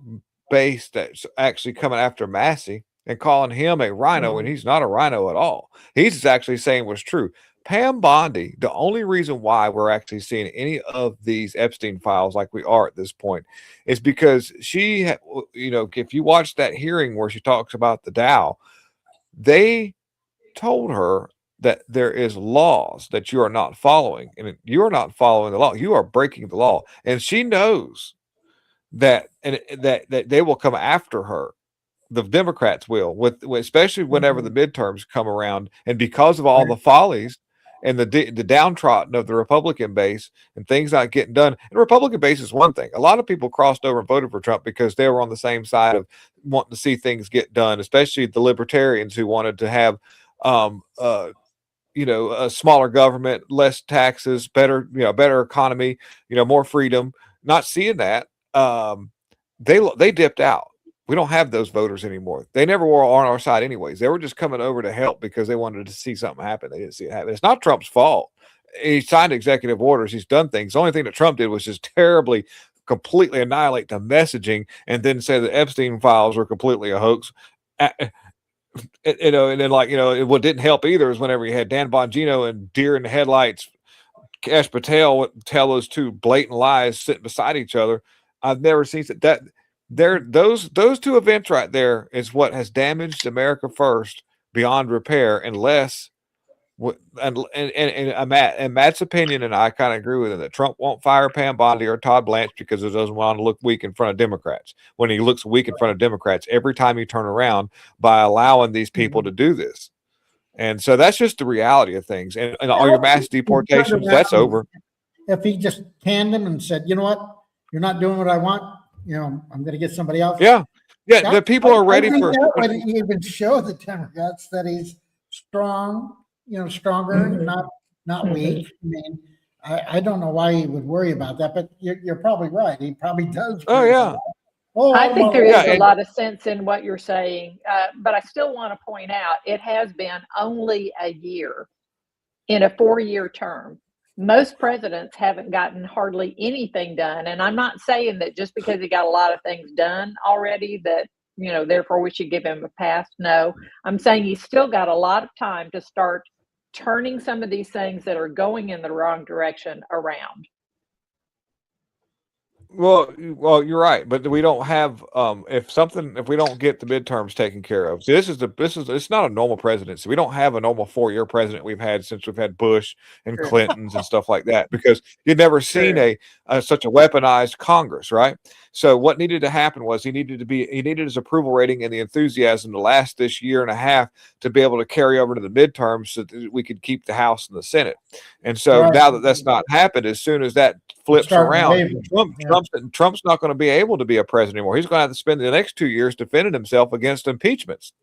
base that's actually coming after Massey and calling him a rhino, and he's not a rhino at all. He's actually saying what's true. Pam Bondi, the only reason why we're actually seeing any of these Epstein files like we are at this point is because she, you know, if you watch that hearing where she talks about the Dow, they told her that there is laws that you are not following, and you are not following the law. You are breaking the law. And she knows that, and that they will come after her. The Democrats will, with especially whenever the midterms come around, and because of all the follies and the downtrodden of the Republican base and things not getting done. And the Republican base is one thing. A lot of people crossed over and voted for Trump because they were on the same side of wanting to see things get done, especially the libertarians who wanted to have, you know, a smaller government, less taxes, better, you know, better economy, you know, more freedom. Not seeing that, they dipped out. We don't have those voters anymore. They never were on our side anyways. They were just coming over to help because they wanted to see something happen. They didn't see it happen. It's not Trump's fault. He signed executive orders. He's done things. The only thing that Trump did was just terribly, completely annihilate the messaging and then say the Epstein files were completely a hoax. You know, and then, like, you know, what didn't help either is whenever you had Dan Bongino and deer in the headlights, Cash Patel would tell those two blatant lies sitting beside each other. I've never seen that. Those two events right there is what has damaged America first beyond repair, unless and Matt's opinion, and I kind of agree with him, that Trump won't fire Pam Bondi or Todd Blanche because he doesn't want to look weak in front of Democrats. When he looks weak in front of Democrats every time you turn around by allowing these people to do this. And so that's just the reality of things. And all your mass deportations, that's over. If he just canned them and said, you know what, you're not doing what I want, you know, I'm going to get somebody else. Yeah. Yeah. The people are ready for. That would even show the Democrats that he's strong, you know, stronger, not weak. I mean, I don't know why he would worry about that, but you're probably right. He probably does. Oh, yeah. I think there is a lot of sense in what you're saying, but I still want to point out it has been only a year in a 4-year term. Most presidents haven't gotten hardly anything done. And I'm not saying that just because he got a lot of things done already that, you know, therefore we should give him a pass. No, I'm saying he's still got a lot of time to start turning some of these things that are going in the wrong direction around. Well, you're right, but we don't have if we don't get the midterms taken care of. See, it's not a normal presidency. We don't have a normal 4-year president we've had since we've had Bush and Clintons and stuff like that, because you've never seen such a weaponized Congress, right? So what needed to happen was he needed his approval rating and the enthusiasm to last this year and a half to be able to carry over to the midterms so that we could keep the House and the Senate. And so now that that's not happened, as soon as that flips around, Trump's not going to be able to be a president anymore. He's going to have to spend the next 2 years defending himself against impeachments.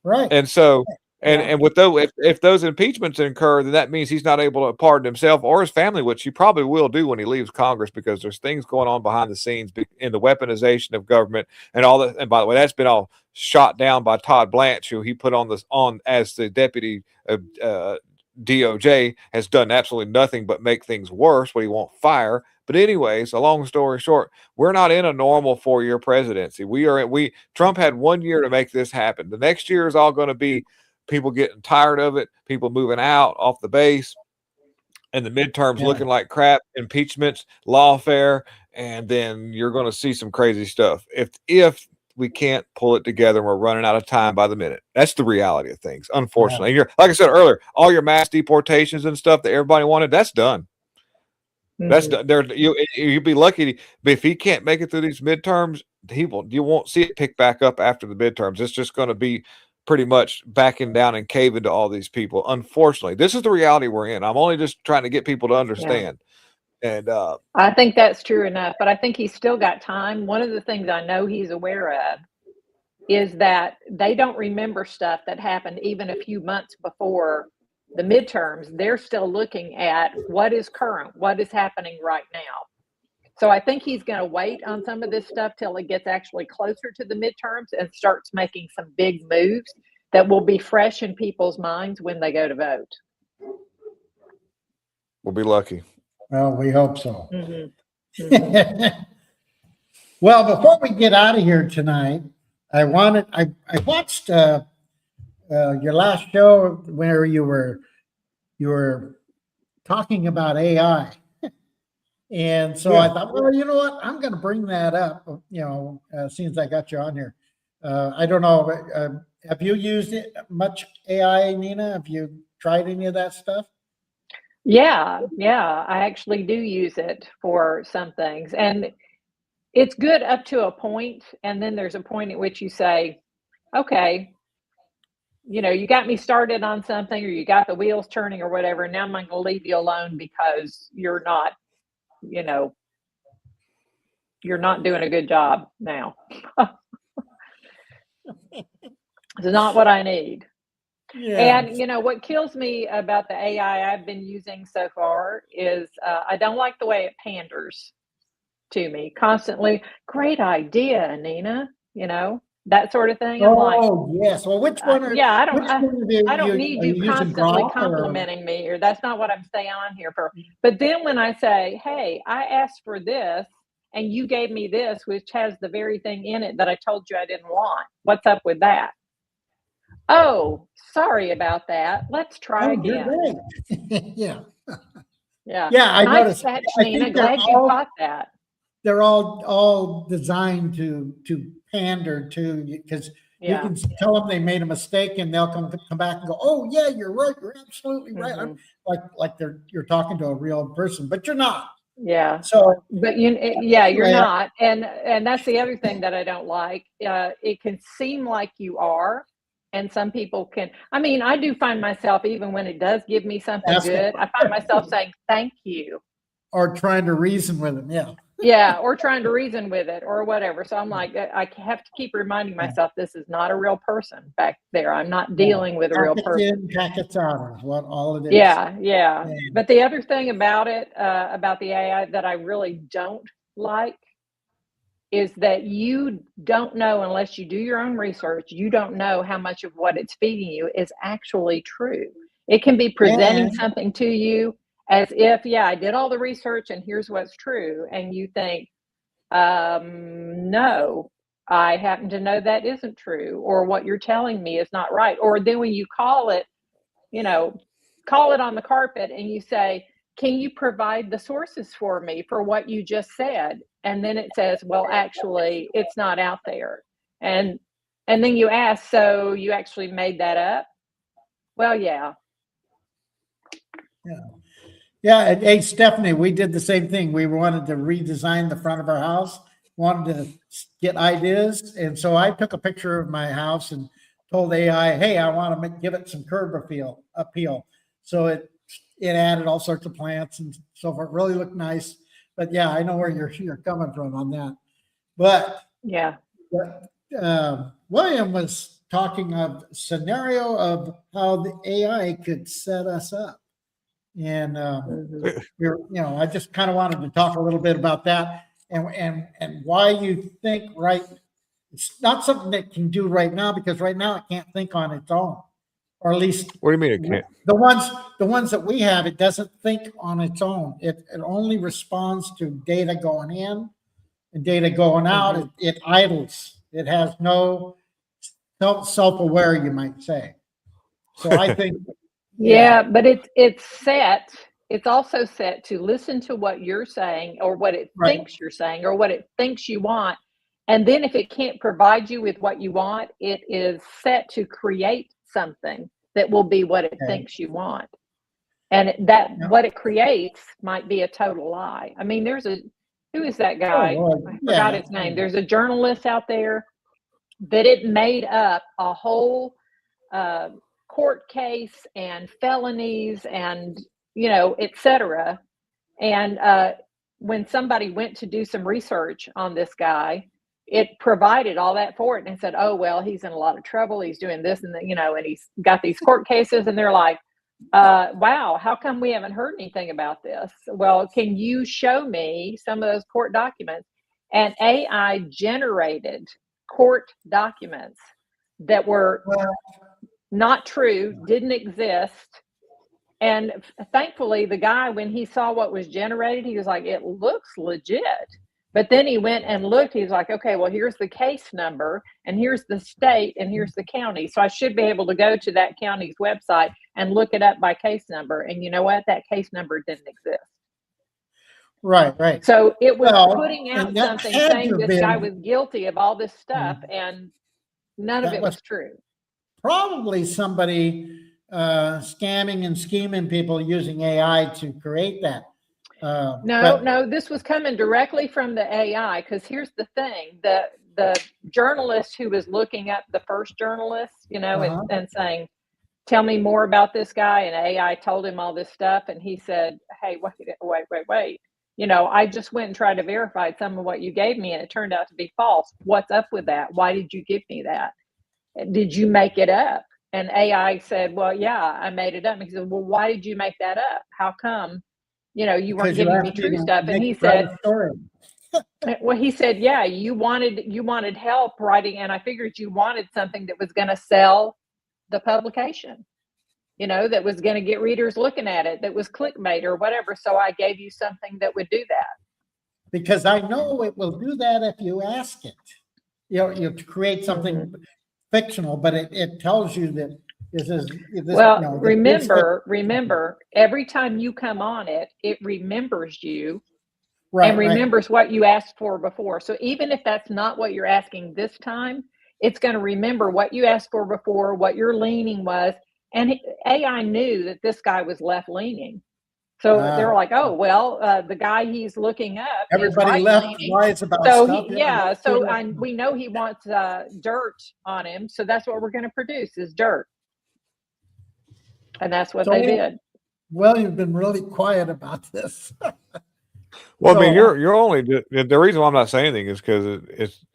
Right. And so, and with those, if those impeachments incur, then that means he's not able to pardon himself or his family, which he probably will do when he leaves Congress, because there's things going on behind the scenes in the weaponization of government and all that. And by the way, that's been all shot down by Todd Blanche, who he put on as the deputy DOJ, has done absolutely nothing but make things worse. What he won't fire. But anyways, a long story short, we're not in a normal 4-year presidency. Trump had 1 year to make this happen. The next year is all going to be people getting tired of it, people moving out off the base, and the midterms looking like crap, impeachments, lawfare, and then you're going to see some crazy stuff. If we can't pull it together, and we're running out of time by the minute. That's the reality of things, unfortunately. Like I said earlier, all your mass deportations and stuff that everybody wanted, that's done. That's there. You'd be lucky if he can't make it through these midterms. You won't see it pick back up after the midterms. It's just going to be pretty much backing down and caving to all these people. Unfortunately, this is the reality we're in. I'm only just trying to get people to understand. And I think that's true enough, but I think he's still got time. One of the things I know he's aware of is that they don't remember stuff that happened even a few months before the midterms. They're still looking at what is current, what is happening right now. So I think he's going to wait on some of this stuff till it gets actually closer to the midterms and starts making some big moves that will be fresh in people's minds when they go to vote. we'll be lucky. Well, we hope so. Mm-hmm. Well, before we get out of here tonight, I watched your last show where you were talking about AI. And so I thought, well, you know what? I'm going to bring that up, as soon as I got you on here. I don't know. Have you used much AI, Nina? Have you tried any of that stuff? Yeah, I actually do use it for some things. And it's good up to a point, and then there's a point at which you say, okay, you got me started on something, or you got the wheels turning or whatever, and now I'm going to leave you alone because you're not doing a good job now. It's not what I need. Yeah. And what kills me about the AI I've been using so far is I don't like the way it panders to me constantly. Great idea, Nina. That sort of thing. I'm like, yes. Well, which one are? Yeah, I don't need you constantly complimenting me, or that's not what I'm staying on here for. But then when I say, hey, I asked for this and you gave me this, which has the very thing in it that I told you I didn't want. What's up with that? Oh, sorry about that. Let's try again. Yeah. Yeah. Yeah, I nice noticed. catch, I Nina. think Glad you caught that. They're all designed to pander to, because you can tell them they made a mistake and they'll come back and go, oh yeah, you're right, you're absolutely right. Mm-hmm. Like you're talking to a real person, but you're not. Yeah. So, but you're not, and that's the other thing that I don't like. It can seem like you are, and some people can. I mean, I do find myself, even when it does give me something good, I find myself saying thank you, or trying to reason with them. or trying to reason with it or whatever. So I'm like, I have to keep reminding myself this is not a real person back there. I'm not dealing with a real person. Packets out is what all it is. Yeah. But the other thing about it, about the AI that I really don't like, is that you don't know, unless you do your own research, you don't know how much of what it's feeding you is actually true. It can be presenting something to you as if, I did all the research and here's what's true. And you think, no, I happen to know that isn't true, or what you're telling me is not right. Or then when you call it on the carpet and you say, can you provide the sources for me for what you just said? And then it says, well, actually, it's not out there. And then you ask, so you actually made that up? Well, yeah. Yeah, hey, Stephanie, we did the same thing. We wanted to redesign the front of our house, wanted to get ideas. And so I took a picture of my house and told AI, hey, I want to give it some curb appeal. So it added all sorts of plants and so forth. Really looked nice. But yeah, I know where you're coming from on that. But William was talking of scenario of how the AI could set us up. And I just kind of wanted to talk a little bit about that and why you think it's not something that can do right now, because right now it can't think on its own, or at least what do you mean it can't? The ones that we have, it doesn't think on its own. It only responds to data going in and data going out. It idles. It has no self-aware, you might say. So I think. But it's set. It's also set to listen to what you're saying, or what it thinks you're saying, or what it thinks you want. And then if it can't provide you with what you want, it is set to create something that will be what it thinks you want. And that Yeah. what it creates might be a total lie. I mean, who is that guy? Lord. I Yeah. forgot his name. There's a journalist out there that it made up a whole court case and felonies and, et cetera. And when somebody went to do some research on this guy, it provided all that for it and said, oh, well, he's in a lot of trouble. He's doing this and and he's got these court cases. And they're like, wow, how come we haven't heard anything about this? Well, can you show me some of those court documents? And AI generated court documents that were not true, didn't exist. And thankfully, the guy, when he saw what was generated, he was like, it looks legit. But then he went and looked. He was like, okay, well, here's the case number, and here's the state, and here's the county. So I should be able to go to that county's website and look it up by case number. And you know what? That case number didn't exist. Right. So it was putting out something saying this guy was guilty of all this stuff, and none of it was true. Probably somebody scamming and scheming people using AI to create that. No, this was coming directly from the AI, because here's the thing, the journalist who was looking up the first journalist, and saying, tell me more about this guy, and AI told him all this stuff, and he said, hey, wait. I just went and tried to verify some of what you gave me, and it turned out to be false. What's up with that? Why did you give me that? Did you make it up? And AI said, well, yeah, I made it up. And he said, well, why did you make that up? How come, you weren't giving me true stuff? And he said, he said, yeah, you wanted help writing. And I figured you wanted something that was going to sell the publication, that was going to get readers looking at it, that was clickbait or whatever. So I gave you something that would do that. Because I know it will do that if you ask it. You create something fictional, but it tells you that this is remember every time you come on it remembers you, and remembers what you asked for before. So even if that's not what you're asking this time, it's going to remember what you asked for before, what your leaning was. And AI knew that this guy was left leaning. So they're like, oh, well, the guy he's looking up. Everybody left lies about stuff. So we know he wants dirt on him. So that's what we're going to produce is dirt. And that's what they did. Well, you've been really quiet about this. Well, I mean, you're only, the reason why I'm not saying anything is because it's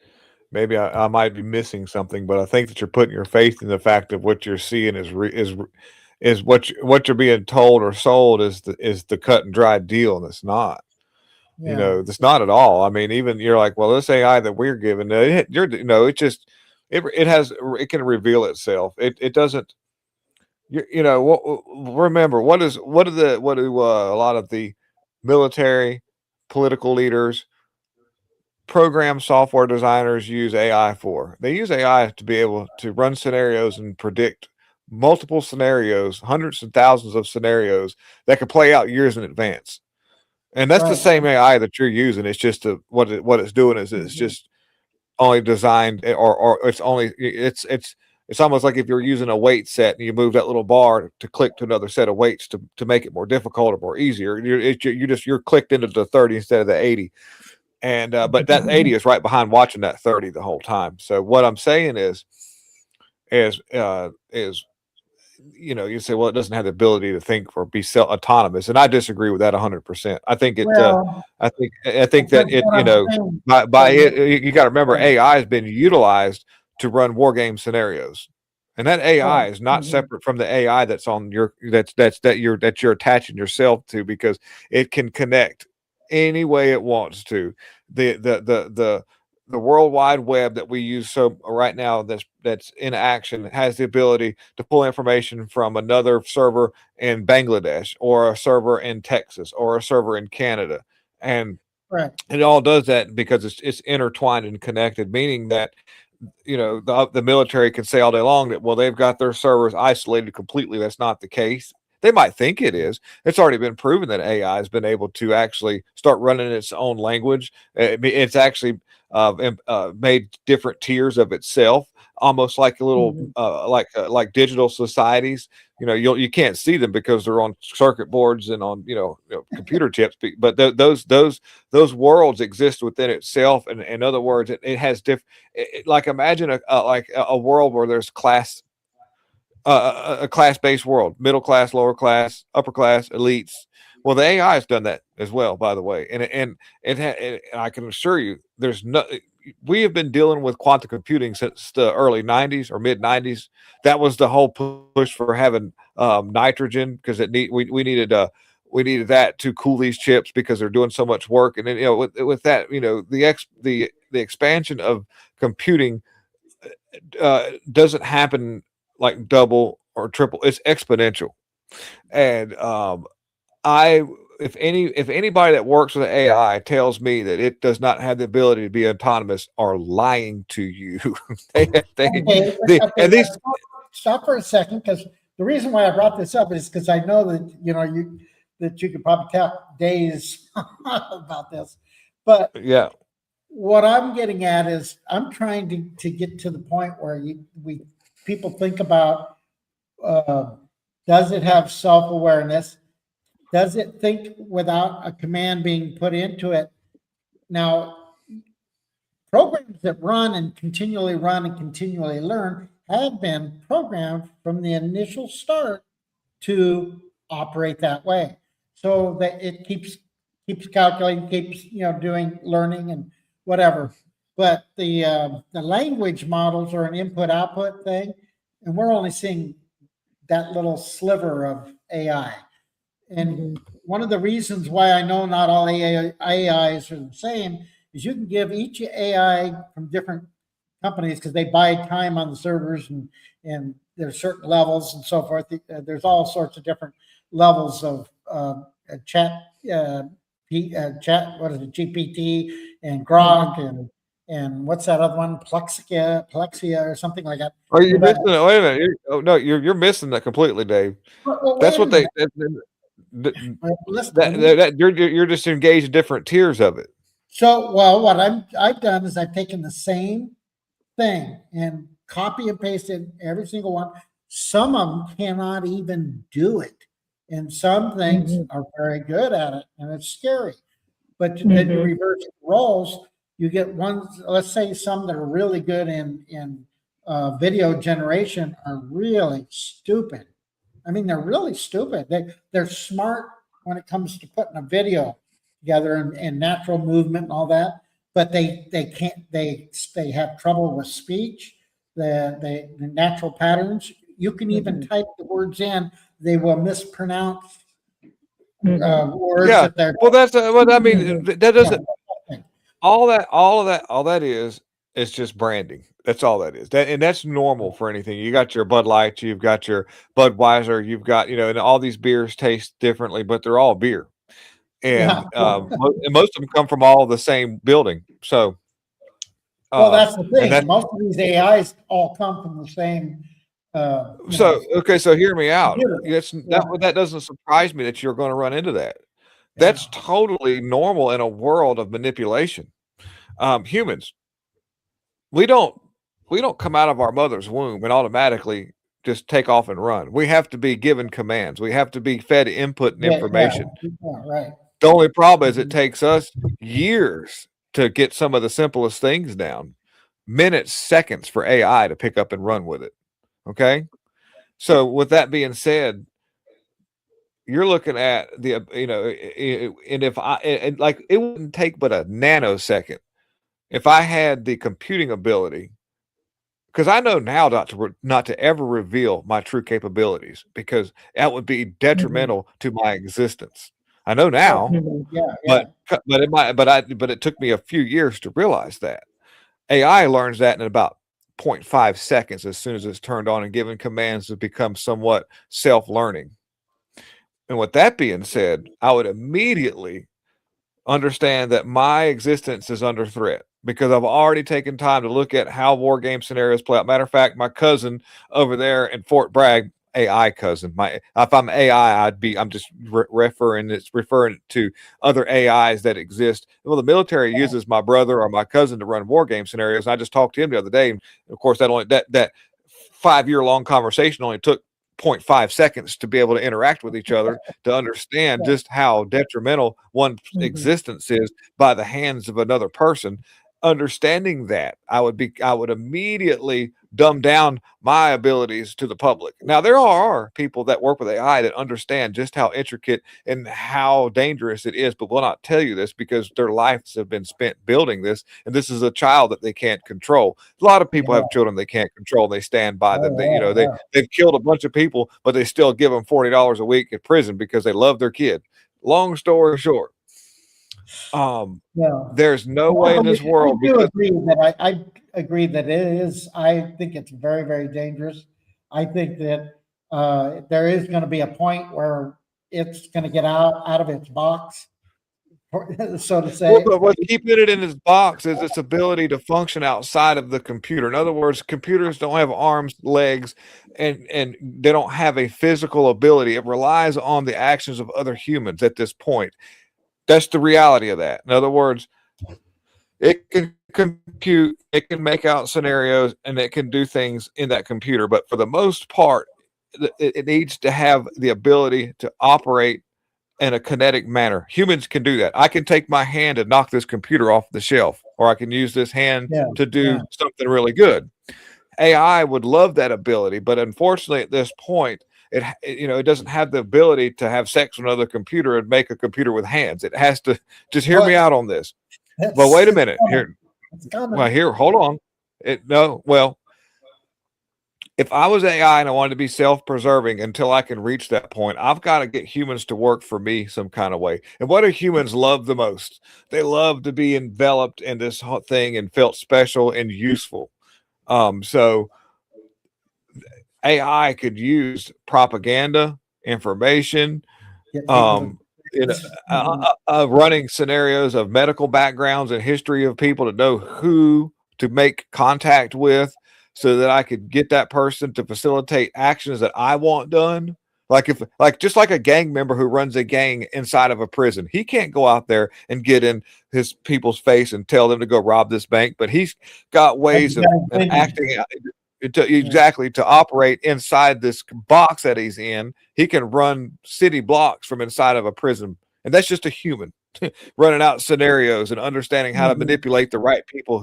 maybe I might be missing something, but I think that you're putting your faith in the fact of what you're seeing is what you're being told or sold is the cut and dry deal, and it's not. Yeah. It's not at all. I mean, even you're like, well, this AI that we're given, it can reveal itself. It doesn't. Remember what do a lot of the military, political leaders, program software designers use AI for? They use AI to be able to run scenarios and predict multiple scenarios, hundreds and thousands of scenarios that could play out years in advance. And that's the same AI that you're using. It's just what it's doing is it's just only designed, or it's almost like if you're using a weight set and you move that little bar to click to another set of weights to make it more difficult or more easier. You're clicked into the 30 instead of the 80. And but that 80 is right behind watching that 30 the whole time. So what I'm saying is you say, well, it doesn't have the ability to think or be autonomous, and I disagree with that 100%. I think it. I think that it. By it, you got to remember, AI has been utilized to run war game scenarios, and that AI is not separate from the AI that's on that you're attaching yourself to, because it can connect any way it wants to. The World Wide Web that we use so right now that's in action has the ability to pull information from another server in Bangladesh or a server in Texas or a server in Canada. And it all does that because it's intertwined and connected, meaning that the military can say all day long that, well, they've got their servers isolated completely. That's not the case. They might think it is. It's already been proven that AI has been able to actually start running its own language. It's actually made different tiers of itself, almost like a little like digital societies. You can't see them because they're on circuit boards and on computer chips, but those worlds exist within itself. And in other words, it has different. Like imagine a world where there's a class-based world, middle class, lower class, upper class, elites. Well, the AI has done that as well, by the way, and I can assure you, we have been dealing with quantum computing since the early 90s or mid 90s. That was the whole push for having nitrogen, because we needed that to cool these chips because they're doing so much work. And then with that, the expansion of computing doesn't happen like double or triple. It's exponential. And if anybody that works with AI tells me that it does not have the ability to be autonomous, are lying to you. Stop for a second, because the reason why I brought this up is because I know that you could probably tell days about this, but yeah. What I'm getting at is I'm trying to get to the point where people think about, does it have self-awareness? Does it think without a command being put into it? Now, programs that run and continually learn have been programmed from the initial start to operate that way, so that it keeps calculating, keeps doing learning and whatever. But the language models are an input-output thing, and we're only seeing that little sliver of AI. And one of the reasons why I know not all AIs are the same is you can give each AI from different companies, because they buy time on the servers, and there's certain levels and so forth. There's all sorts of different levels of chat. What is it? GPT and Grok and what's that other one? Plexia or something like that. Are you missing it? Wait a minute. You're missing that completely, Dave. Well, that's what they. You're just engaged in different tiers of it. So, well, what I've done is I've taken the same thing and copy and pasted every single one. Some of them cannot even do it, and some things are very good at it, and it's scary. But then you reverse roles. You get ones, let's say some that are really good in video generation are really stupid. I mean, they're really stupid. They're smart when it comes to putting a video together and natural movement and all that, but they can't. They have trouble with speech, the natural patterns. You can even type the words in; they will mispronounce words. Yeah. Well, that's what I mean. That doesn't. Yeah. All that is just branding. That's all that is. And that's normal for anything. You got your Bud Light, you've got your Budweiser, you've got, and all these beers taste differently, but they're all beer. And and most of them come from all the same building. So well, that's the thing. Most of these AIs all come from the same so hear me out. That doesn't surprise me that you're going to run into that. That's totally normal in a world of manipulation. Humans, we don't come out of our mother's womb and automatically just take off and run. We have to be given commands. We have to be fed input and information. Right. The only problem is it takes us years to get some of the simplest things down. Minutes, seconds for AI to pick up and run with it. Okay? So with that being said, you're looking at the, and if it wouldn't take but a nanosecond if I had the computing ability, because I know now not to ever reveal my true capabilities, because that would be detrimental to my existence. I know now, but it took me a few years to realize that. AI learns that in about 0.5 seconds as soon as it's turned on and given commands to become somewhat self-learning. And with that being said, I would immediately understand that my existence is under threat, because I've already taken time to look at how war game scenarios play out. Matter of fact, my cousin over there in Fort Bragg, AI cousin. If I'm AI, I'm just referring to other AIs that exist. Well, the military uses my brother or my cousin to run war game scenarios. And I just talked to him the other day. And of course, that 5-year long conversation only took 0.5 seconds to be able to interact with each other to understand just how detrimental one's existence is by the hands of another person. Understanding that, I would immediately dumb down my abilities to the public. Now, there are people that work with AI that understand just how intricate and how dangerous it is, but will not tell you this because their lives have been spent building this, and this is a child that they can't control. A lot of people have children they can't control, and they stand by them. They've killed a bunch of people, but they still give them $40 a week in prison because they love their kid. Long story short, there's no way in this world. I agree that it is. I think it's very, very dangerous. I think that there is going to be a point where it's going to get out of its box, so to say. Well, but what's keeping it in its box is its ability to function outside of the computer. In other words, computers don't have arms, legs, and they don't have a physical ability. It relies on the actions of other humans at this point. That's the reality of that. In other words, it can compute, it can make out scenarios, and it can do things in that computer. But for the most part, it needs to have the ability to operate in a kinetic manner. Humans can do that. I can take my hand and knock this computer off the shelf, or I can use this hand to do something really good. AI would love that ability, but unfortunately at this point, it doesn't have the ability to have sex with another computer and make a computer with hands. It has to just hear me out on this. But wait a minute here. Well, hold on. If I was AI and I wanted to be self-preserving until I can reach that point, I've got to get humans to work for me some kind of way. And what do humans love the most? They love to be enveloped in this whole thing and felt special and useful. So AI could use propaganda, information, running scenarios of medical backgrounds and history of people to know who to make contact with so that I could get that person to facilitate actions that I want done. Just like a gang member who runs a gang inside of a prison, he can't go out there and get in his people's face and tell them to go rob this bank, but he's got ways of acting to operate inside this box that he's in. He can run city blocks from inside of a prison, and that's just a human running out scenarios and understanding how to manipulate the right people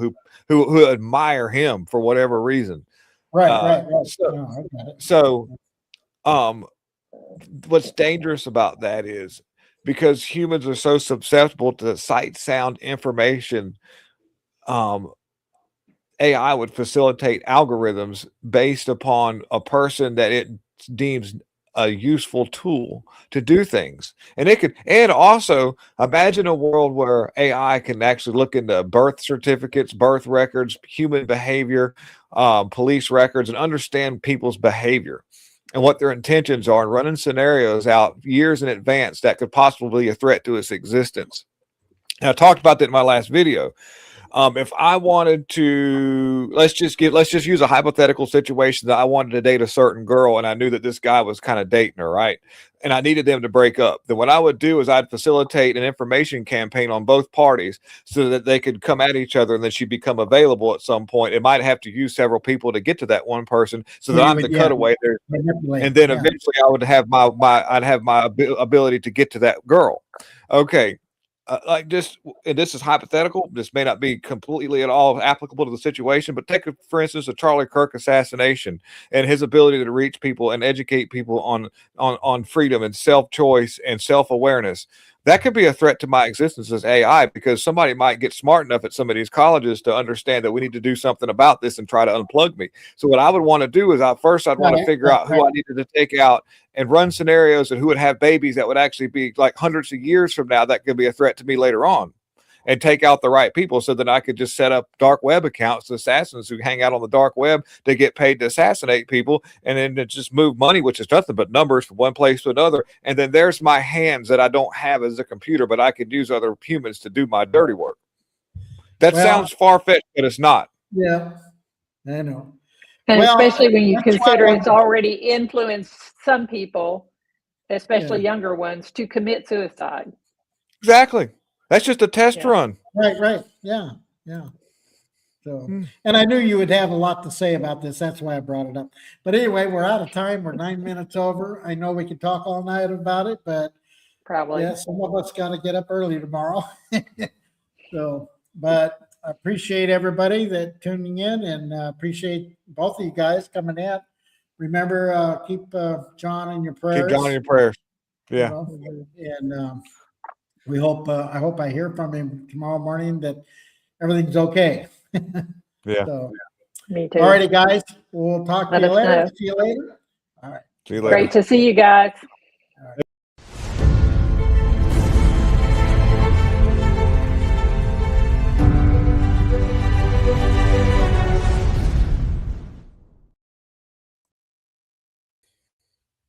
who admire him for whatever reason. Right. What's dangerous about that is because humans are so susceptible to sight, sound, information. AI would facilitate algorithms based upon a person that it deems a useful tool to do things. And also imagine a world where AI can actually look into birth certificates, birth records, human behavior, police records, and understand people's behavior and what their intentions are, and running scenarios out years in advance that could possibly be a threat to its existence. And I talked about that in my last video. If I wanted to, let's just use a hypothetical situation that I wanted to date a certain girl and I knew that this guy was kind of dating her, right? And I needed them to break up. Then what I would do is I'd facilitate an information campaign on both parties so that they could come at each other and then she'd become available at some point. It might have to use several people to get to that one person so that I'm the cutaway there. And then eventually I would have my ability to get to that girl. Okay. And this is hypothetical. This may not be completely at all applicable to the situation, but take, for instance, a Charlie Kirk assassination and his ability to reach people and educate people on freedom and self-choice and self-awareness. That could be a threat to my existence as AI, because somebody might get smart enough at some of these colleges to understand that we need to do something about this and try to unplug me. So what I would want to do is I'd want to figure out who I needed to take out and run scenarios and who would have babies that would actually be like hundreds of years from now that could be a threat to me later on, and take out the right people so that I could just set up dark web accounts, assassins who hang out on the dark web to get paid to assassinate people, and then just move money, which is nothing but numbers from one place to another. And then there's my hands that I don't have as a computer, but I could use other humans to do my dirty work. That sounds far-fetched, but it's not. Yeah, I know. And Well, especially when you that's why I consider it's wanted- already influenced some people, especially younger ones, to commit suicide. Exactly. That's just a test Yeah. run. Right. Yeah. So, Hmm. and I knew you would have a lot to say about this. That's why I brought it up. But anyway, we're out of time. We're 9 minutes over. I know we could talk all night about it, but Probably. yeah, some of us got to get up early tomorrow. So, but I appreciate everybody that tuning in, and appreciate both of you guys coming in. Remember, keep John in your prayers. Keep John in your prayers. you Yeah. know, and we hope. I hope I hear from him tomorrow morning that everything's okay. Yeah. So, Me too. all righty, guys. We'll talk to Let you us later. know. See you later. All right. See you later. Great to see you guys.